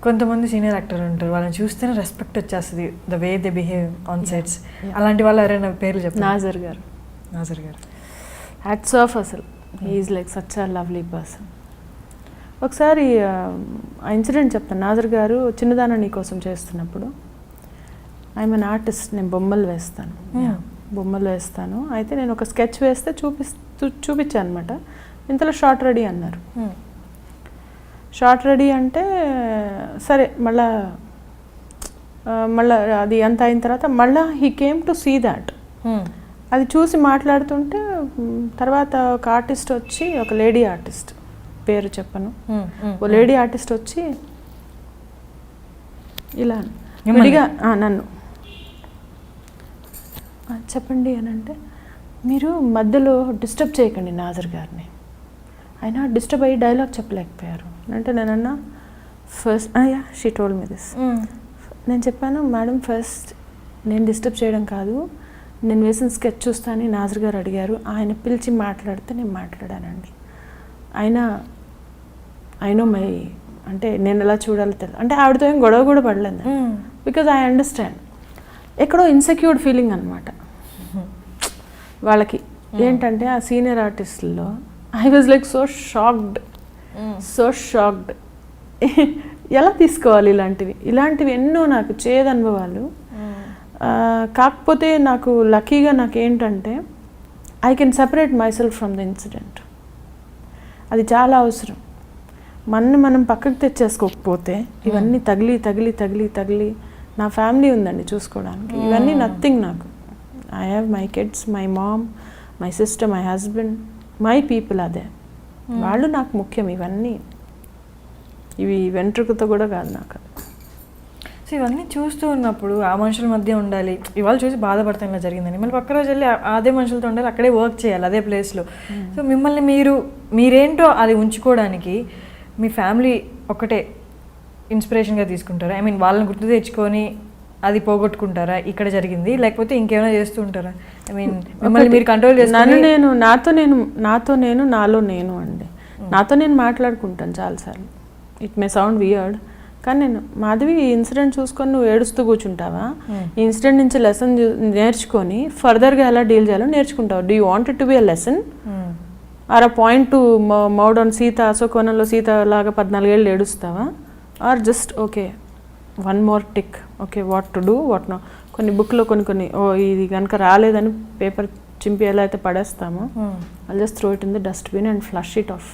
కొంతమంది సీనియర్ యాక్టర్ ఉంటారు, వాళ్ళని చూస్తేనే రెస్పెక్ట్ వచ్చేస్తుంది, the way they behave on sets. అలాంటి వాళ్ళు ఎవరైనా పేర్లు చెప్పండి. Nassar garu hats off. అసలు he's like such a lovely person. ఒకసారి ఆ ఇన్సిడెంట్ చెప్తాను. నాజర్ గారు చిన్నదాన నీ కోసం చేస్తున్నప్పుడు, ఐఎమ్ అన్ ఆర్టిస్ట్, నేను బొమ్మలు వేస్తాను. అయితే నేను ఒక స్కెచ్ వేస్తే చూపించాను అనమాట. ఇంతలో షార్ట్ రెడీ అన్నారు. షార్ట్ రెడీ అంటే సరే మళ్ళా అది అంత అయిన తర్వాత మళ్ళీ he came to see that. అది చూసి మాట్లాడుతుంటే తర్వాత ఒక ఆర్టిస్ట్ వచ్చి, ఒక లేడీ ఆర్టిస్ట్, పేరు చెప్పను, ఓ లేడీ ఆర్టిస్ట్ వచ్చి ఇలా విడిగా నన్ను చెప్పండి అని అంటే, మీరు మధ్యలో డిస్టర్బ్ చేయకండి నాజర్ గారిని, అయినా డిస్టర్బ్ అయ్యి డైలాగ్ చెప్పలేకపోయారు అంటే నేనన్నా first she told me this. నేను చెప్పాను, మేడం ఫస్ట్ నేను డిస్టర్బ్ చేయడం కాదు, నేను వేసిన స్కెచ్ చూస్తానని నాజర్ గారు అడిగారు, ఆయన పిలిచి మాట్లాడితే నేను మాట్లాడానండి. అయినా మై అంటే నేను ఎలా చూడాలో తెలియదు అంటే ఆవిడతో ఏం గొడవ కూడా పడలేదు. Because I understand. ఎక్కడో ఇన్సెక్యూర్డ్ ఫీలింగ్ అనమాట వాళ్ళకి. ఏంటంటే ఆ సీనియర్ ఆర్టిస్టుల్లో I was like so shocked. ఎలా తీసుకోవాలి ఇలాంటివి ఎన్నో నాకు చేదు అనుభవాలు. కాకపోతే నాకు లక్కీగా నాకు ఏంటంటే I can separate my self from the incident. అది చాలా అవసరం. మనం పక్కకు తెచ్చేసుకోకపోతే ఇవన్నీ తగిలి తగిలి తగిలి తగిలి, నా ఫ్యామిలీ ఉందండి చూసుకోవడానికి, ఇవన్నీ నథింగ్ నాకు. I have my kids, my mom, my sister, my husband, my people, అదే వాళ్ళు నాకు ముఖ్యం. ఇవి వెంట్రుకతో కూడా కాదు నాకు. సో ఇవన్నీ చూస్తూ ఉన్నప్పుడు ఆ మనుషుల మధ్య ఉండాలి, ఇవాళ చూసి బాధపడతాను ఇలా జరిగిందని, మళ్ళీ పక్క రోజు వెళ్ళి అదే మనుషులతో ఉండాలి, అక్కడే వర్క్ చేయాలి అదే ప్లేస్లో. సో మిమ్మల్ని మీరేంటో అది ఉంచుకోవడానికి మీ ఫ్యామిలీ ఒక్కటే ఇన్స్పిరేషన్గా తీసుకుంటారా? ఐ మీన్ వాళ్ళని గుర్తు తెచ్చుకొని అది పోగొట్టుకుంటారా ఇక్కడ జరిగింది, లేకపోతే ఇంకేమైనా చేస్తూ ఉంటారా? ఐ మీన్ మిమ్మల్ని మీరు కంట్రోల్ చేస్తాను. నాతో నేను నాలో నేను అండి. నాతో నేను మాట్లాడుకుంటాను చాలాసార్లు. ఇట్ మే సౌండ్ వియర్డ్, కానీ నేను మాధవి ఈ ఇన్సిడెంట్ చూసుకొని నువ్వు ఏడుస్తూ కూర్చుంటావా? ఈ ఇన్సిడెంట్ నుంచి లెసన్ నేర్చుకొని ఫర్దర్గా ఎలా డీల్ చేయాలో నేర్చుకుంటావు. Do you want it to be a lesson or a point to మౌడ్ ఆన్ సీత, అశోకవనంలో సీత లాగా 14 ఏళ్ళు ఏడుస్తావా? Or just okay one more tick, okay what to do what not. కొన్ని బుక్లో కొన్ని ఇది కనుక రాలేదని పేపర్ చింపి ఎలా అయితే పడేస్తామో, I'll just throw it in the dustbin and flush it off.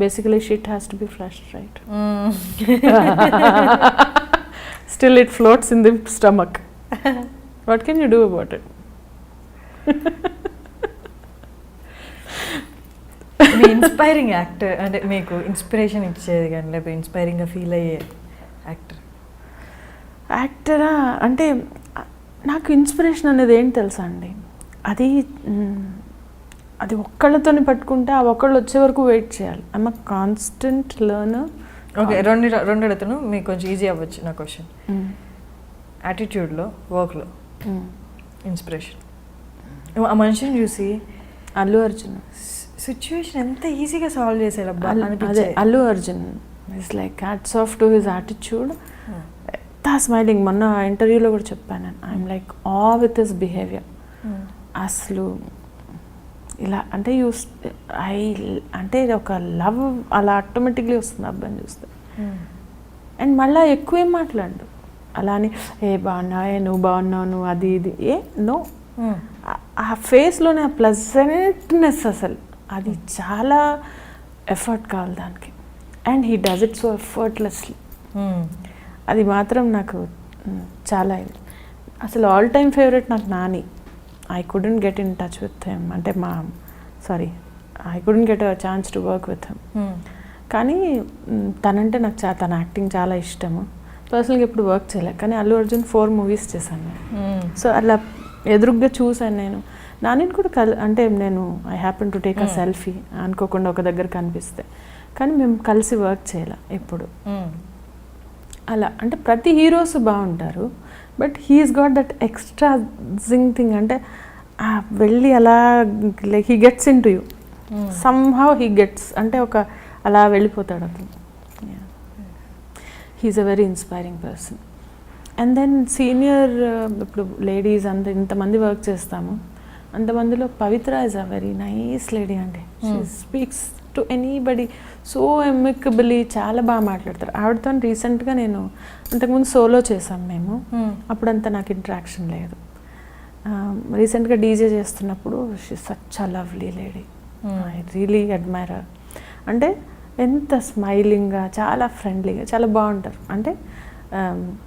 Basically shit has to be flushed, right? Still it floats in the stomach. What can you do about it? Me inspiring actor అంటే మీకు inspiration ఇచ్చేది కానీ లేకపోతే ఇన్స్పైరింగ్గా feel అయ్యే యాక్టరా అంటే నాకు inspiration అనేది ఏంటి తెలుసా అండి, అది ఒక్కళ్ళతోని పట్టుకుంటే ఆ ఒక్కళ్ళు వచ్చే వరకు వెయిట్ చేయాలి. I'm a constant learner. Okay, రెండు అడుగుతాను, మీకు కొంచెం ఈజీ అవ్వచ్చు నా క్వశ్చన్. యాటిట్యూడ్లో, వర్క్లో ఇన్స్పిరేషన్. ఆ మనిషిని చూసి అల్లు అర్జున్ సిచ్యువేషన్ ఎంత ఈజీగా సాల్వ్ చేసేది అదే Allu Arjun is like hats off to his attitude. ఎంత స్మైలింగ్. మొన్న ఇంటర్వ్యూలో కూడా చెప్పాను నేను, ఐఎమ్ లైక్ ఆ విత్ హిస్ బిహేవియర్. అసలు ఇలా అంటే అంటే ఒక లవ్ అలా ఆటోమేటిక్లీ వస్తుంది అబ్బాయిని చూస్తే. అండ్ మళ్ళీ ఎక్కువేం మాట్లాడు అలా అని, ఏ బాగున్నావు, నువ్వు బాగున్నావు, నువ్వు అది ఇది, నో. ఆ ఫేస్లోనే ఆ ప్లెజెంట్నెస్, అసలు అది చాలా ఎఫర్ట్ కావాలి దానికి. And he does it so effortlessly. అది మాత్రం నాకు చాలా ఇది. అసలు ఆల్ టైమ్ ఫేవరెట్ నాకు Nani. I couldn't get in touch with him. అంటే I couldn't get a chance to work with him. కానీ తనంటే నాకు తన యాక్టింగ్ చాలా ఇష్టము. పర్సనల్గా ఎప్పుడు వర్క్ చేయలే, కానీ అల్లు అర్జున్ 4 మూవీస్ చేశాను. సో అలా ఎదురుగ్గా చూశాను నేను. నానిని కూడా అంటే నేను I happen to take a selfie అనుకోకుండా ఒక దగ్గర కనిపిస్తే, కానీ మేము కలిసి వర్క్ చేయలే ఎప్పుడు. అలా అంటే ప్రతి హీరోస్ బాగుంటారు, but he's got that extra zing thing. అంటే వెళ్ళి అలా like he gets into you somehow, he gets అంటే ఒక అలా వెళ్ళిపోతాడు అతను. He's a very inspiring person. And then senior, ఇప్పుడు లేడీస్ ఇంతమంది వర్క్ చేస్తాము, అంతమందిలో Pavitra is a very nice lady అండి. She speaks to anybody so amicably, చాలా బాగా మాట్లాడతారు. ఆవిడతో రీసెంట్గా నేను అంతకుముందు సోలో చేసాం మేము, అప్పుడంతా నాకు ఇంట్రాక్షన్ లేదు. రీసెంట్గా డీజే చేస్తున్నప్పుడు she such a lovely lady, I really admire her. అంటే ఎంత స్మైలింగ్గా, చాలా ఫ్రెండ్లీగా, చాలా బాగుంటారు.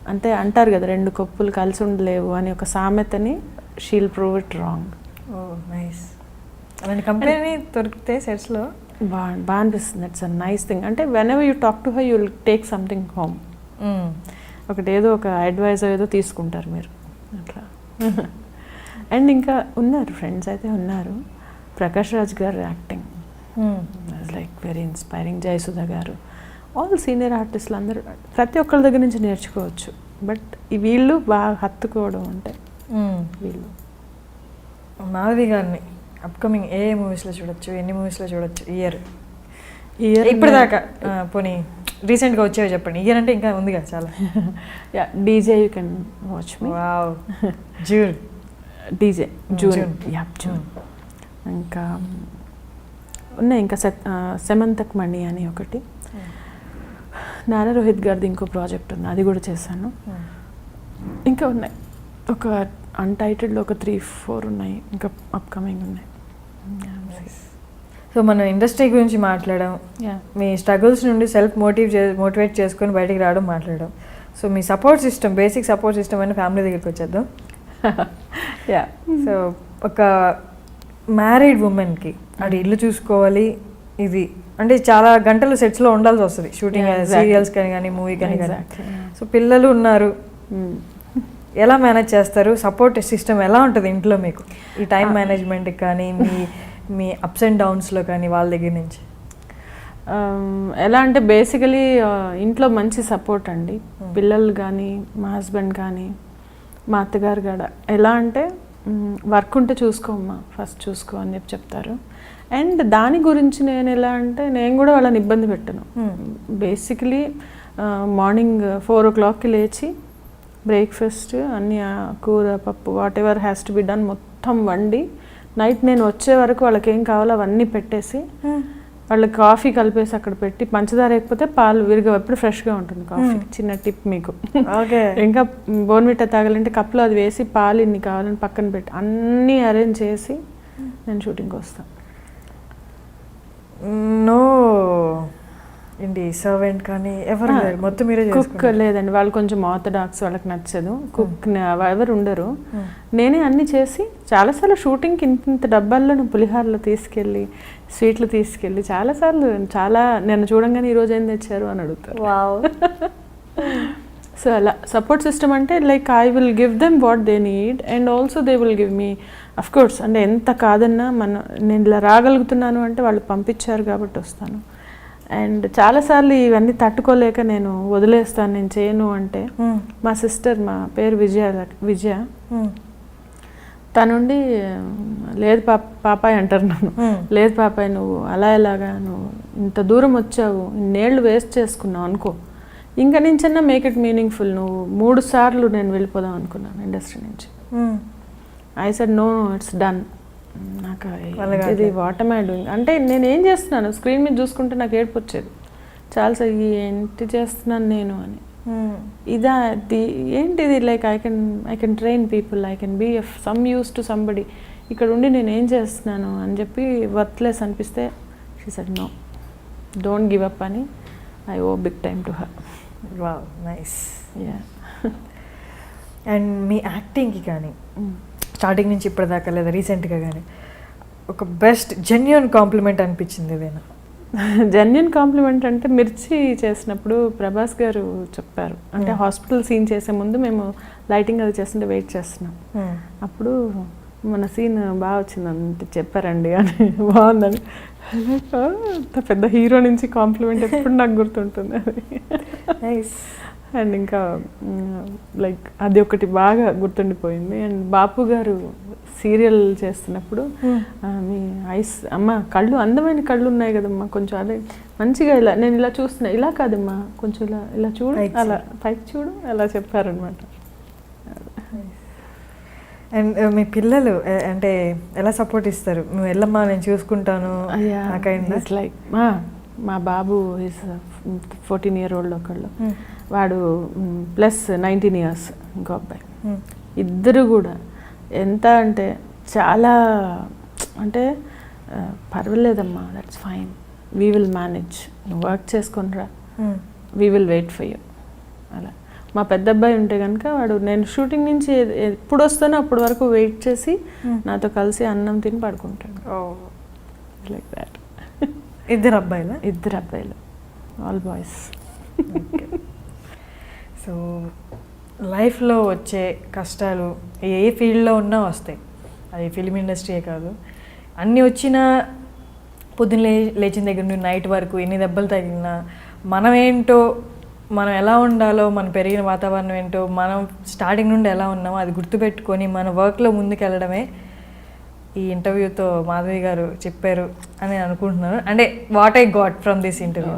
అంటే అంటారు కదా, 2 కప్పులు కలిసి ఉండలేవు అని ఒక సామెతని, she'll prove it wrong. Nice. అలాంటి కంపెనీ దొరికితే సెట్స్లో బాగా అనిపిస్తుంది. It's a nice thing. అంటే whenever you talk to her you will take something home. ఏదో ఒక అడ్వైజ్ ఏదో తీసుకుంటారు మీరు అట్లా. అండ్ ఇంకా ఉన్నారు ఫ్రెండ్స్ అయితే ఉన్నారు. ప్రకాష్ రాజ్ గారు acting like very inspiring. Jayasudha గారు, ఆల్ సీనియర్ ఆర్టిస్టులు అందరూ ప్రతి ఒక్కరి దగ్గర నుంచి నేర్చుకోవచ్చు. బట్ వీళ్ళు బాగా హత్తుకోవడం అంటే వీళ్ళు. మాధవి గారిని అప్కమింగ్ ఏ మూవీస్లో చూడొచ్చు, ఎన్ని మూవీస్లో చూడొచ్చు ఇయర్ ఇప్పటిదాకా? పోనీ రీసెంట్గా వచ్చేవి చెప్పండి. ఇయర్ అంటే ఇంకా ఉంది కదా చాలా. DJ you can watch me. Wow. June DJ June. June. ఇంకా ఉన్నాయి, ఇంకా సెమంతక్ మణి అని ఒకటి. నారా రోహిత్ గారిది ఇంకో ప్రాజెక్ట్ ఉంది, అది కూడా చేశాను. ఇంకా ఉన్నాయి ఒక అన్టైటిల్డ్ ఒక 3-4 ఉన్నాయి, ఇంకా అప్కమింగ్ ఉన్నాయి. సో మనం ఇండస్ట్రీ గురించి మాట్లాడడం, మీ స్ట్రగుల్స్ నుండి సెల్ఫ్ మోటివేట్ చేసుకొని బయటికి రావడం మాట్లాడడం. సో మీ support system, basic support system అని ఫ్యామిలీ దగ్గరికి వచ్చేద్దాం. సో ఒక మ్యారీడ్ ఉమెన్కి అది ఇల్లు చూసుకోవాలి, ఇది అంటే చాలా గంటలు సెట్స్లో ఉండాల్సి వస్తుంది, షూటింగ్ సీరియల్స్ కానీ మూవీ కానీ. సో పిల్లలు ఉన్నారు, ఎలా మేనేజ్ చేస్తారు? సపోర్ట్ సిస్టమ్ ఎలా ఉంటుంది ఇంట్లో మీకు, ఈ టైం మేనేజ్మెంట్కి కానీ మీ అప్స్ అండ్ డౌన్స్లో కానీ వాళ్ళ దగ్గర నుంచి? ఎలా అంటే బేసికలీ ఇంట్లో మంచి సపోర్ట్ అండి. పిల్లలు కానీ, మా హస్బెండ్ కానీ, మా అత్తగారు కూడా ఎలా అంటే వర్క్ ఉంటే చూసుకోమ్మా, ఫస్ట్ చూసుకో అని చెప్తారు. అండ్ దాని గురించి నేను ఎలా అంటే నేను కూడా వాళ్ళని ఇబ్బంది పెట్టను. బేసికలీ మార్నింగ్ 4 o'clockకి లేచి బ్రేక్ఫాస్ట్ అన్ని కూర పప్పు what ever has to be done మొత్తం వండి, నైట్ నేను వచ్చే వరకు వాళ్ళకి ఏం కావాలో అవన్నీ పెట్టేసి, వాళ్ళకి కాఫీ కలిపేసి అక్కడ పెట్టి, పంచదార వేయకపోతే పాలు విరిగా ఎప్పుడు ఫ్రెష్గా ఉంటుంది కాఫీ. చిన్న టిప్ మీకు. ఇంకా బోర్న్విటా తాగాలంటే కప్లో అది వేసి పాలు ఇన్ని కావాలని పక్కన పెట్టి అన్నీ అరేంజ్ చేసి నేను షూటింగ్కి వస్తాను. నో ఏంటి సర్వెంట్ కానీ ఎవరు మొత్తం మీరే కుక్ లేదండి, వాళ్ళు కొంచెం ఆర్థడాక్స్, వాళ్ళకి నచ్చదు కుక్, ఎవరు ఉండరు. నేనే అన్ని చేసి చాలాసార్లు షూటింగ్కి ఇంత డబ్బాల్లో పులిహారలు తీసుకెళ్ళి, స్వీట్లు తీసుకెళ్ళి చాలాసార్లు, చాలా నన్ను చూడంగానే ఈరోజు ఏం తెచ్చారు అని అడుగుతారు. సో అలా సపోర్ట్ సిస్టమ్ అంటే like I will give them what they need and also they will give me. Of course అంటే ఎంత కాదన్నా నేను ఇలా రాగలుగుతున్నాను అంటే వాళ్ళు పంపించారు కాబట్టి వస్తాను. అండ్ చాలాసార్లు ఇవన్నీ తట్టుకోలేక నేను వదిలేస్తాను, నేను చేయను అంటే మా సిస్టర్, మా పేరు విజయ, తనుండి లేదు పాపాయ్ అంటారు నన్ను, లేదు పాపాయ్ నువ్వు అలా ఎలాగా, నువ్వు ఇంత దూరం వచ్చావు, ఇన్నేళ్ళు వేస్ట్ చేసుకున్నావు అనుకో, ఇంకా నుంచన్నా మేక్ ఇట్ మీనింగ్ఫుల్. నువ్వు 3 సార్లు నేను వెళ్ళిపోదాం అనుకున్నాను ఇండస్ట్రీ నుంచి. I said no, it's done. నాకు ఇది వాట్ am I doing అంటే నేను ఏం చేస్తున్నాను, స్క్రీన్ మీద చూసుకుంటే నాకు ఏడుపు వచ్చేది చాలా, ఏంటి చేస్తున్నాను నేను అని. ఇదా ఏంటిది, like I can train people, I can be of some use to somebody, ఇక్కడ ఉండి నేను ఏం చేస్తున్నాను అని చెప్పి వర్త్లెస్ అనిపిస్తే she said no, don't give up అని. I owe big time to her. Wow, nice. Yeah. And మీ యాక్టింగ్కి కానీ స్టార్టింగ్ నుంచి ఇప్పటిదాకా లేదా రీసెంట్గా కానీ ఒక బెస్ట్ జెన్యూన్ కాంప్లిమెంట్ అనిపించింది ఏదైనా? జెన్యూన్ కాంప్లిమెంట్ అంటే మిర్చి చేసినప్పుడు ప్రభాస్ గారు చెప్పారు, అంటే హాస్పిటల్ సీన్ చేసే ముందు మేము లైటింగ్ అది చేస్తుంటే వెయిట్ చేస్తున్నాం, అప్పుడు మన సీన్ బాగా వచ్చిందని చెప్పారండి అని, బాగుందని. అంత పెద్ద హీరో నుంచి కాంప్లిమెంట్ ఎప్పుడు నాకు గుర్తుంటుంది అది. అండ్ ఇంకా లైక్ అది ఒకటి బాగా గుర్తుండిపోయింది. అండ్ బాపు గారు సీరియల్ చేస్తున్నప్పుడు మీ ఐస్ అమ్మ కళ్ళు, అందమైన కళ్ళు ఉన్నాయి కదమ్మా, కొంచెం అదే మంచిగా ఇలా నేను ఇలా చూస్తున్నా, ఇలా కాదమ్మా కొంచెం ఇలా ఇలా చూడు, అలా పైకి చూడు, అలా చెప్పారనమాట. అండ్ మీ పిల్లలు అంటే ఎలా సపోర్ట్ ఇస్తారు? నువ్వు వెళ్ళమ్మా నేను చూసుకుంటాను. లైక్ మా బాబు ఈజ్ 14-year-old ఒకళ్ళు, వాడు ప్లస్ 19 years ఇంకో అబ్బాయి. ఇద్దరు కూడా ఎంత అంటే చాలా అంటే పర్వాలేదమ్మా, that's fine, we will manage, నువ్వు వర్క్ చేసుకొనిరా, we will wait for you. అలా మా పెద్ద అబ్బాయి ఉంటే కనుక వాడు నేను షూటింగ్ నుంచి ఎప్పుడు వస్తానో అప్పటి వరకు వెయిట్ చేసి నాతో కలిసి అన్నం తిని పడుకుంటాడు. Like that. ఇద్దరు అబ్బాయిలు? ఇద్దరు అబ్బాయిలు, ఆల్ బాయ్స్. సో లైఫ్లో వచ్చే కష్టాలు ఏ ఫీల్డ్లో ఉన్నా వస్తాయి, అది ఫిల్మ్ ఇండస్ట్రీయే కాదు. అన్నీ వచ్చినా పొద్దున్న లేచిన దగ్గర నుండి నైట్ వరకు ఎన్ని దెబ్బలు తగిలినా మనం ఏంటో, మనం ఎలా ఉండాలో, మనం పెరిగిన వాతావరణం ఏంటో, మనం స్టార్టింగ్ నుండి ఎలా ఉన్నామో అది గుర్తుపెట్టుకొని మన వర్క్లో ముందుకు వెళ్ళడమే ఈ ఇంటర్వ్యూతో మాధవి గారు చెప్పారు అని నేను అనుకుంటున్నాను. అంటే what I got from this interview.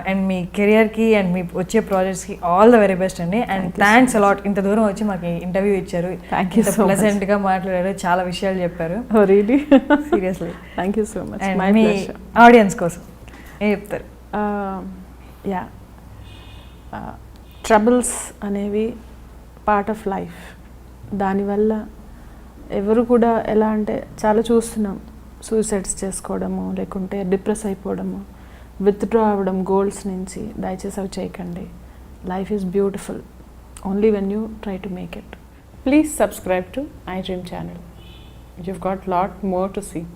And మీ కెరియర్కి అండ్ మీ వచ్చే ప్రాజెక్ట్స్కి ఆల్ ద వెరీ బెస్ట్ అండి. అండ్ థ్యాంక్స్ అలాట్, ఇంత దూరం వచ్చి మాకు ఇంటర్వ్యూ ఇచ్చారు, ప్లెజెంట్గా మాట్లాడారు, చాలా విషయాలు చెప్పారు. Really seriously thank you so much. And me audience కోసం ఏం చెప్తారు? ట్రబుల్స్ అనేవి పార్ట్ ఆఫ్ లైఫ్. దానివల్ల ఎవరు కూడా ఎలా అంటే చాలా చూస్తున్నాం, సూసైడ్స్ చేసుకోవడము, లేకుంటే డిప్రెస్ అయిపోవడము, విత్డ్రా అవ్వడం గోల్స్ నుంచి. దయచేసి అవి చేయకండి. Life is beautiful only when you try to make it. Please subscribe to iDream channel. You've got lot more to see.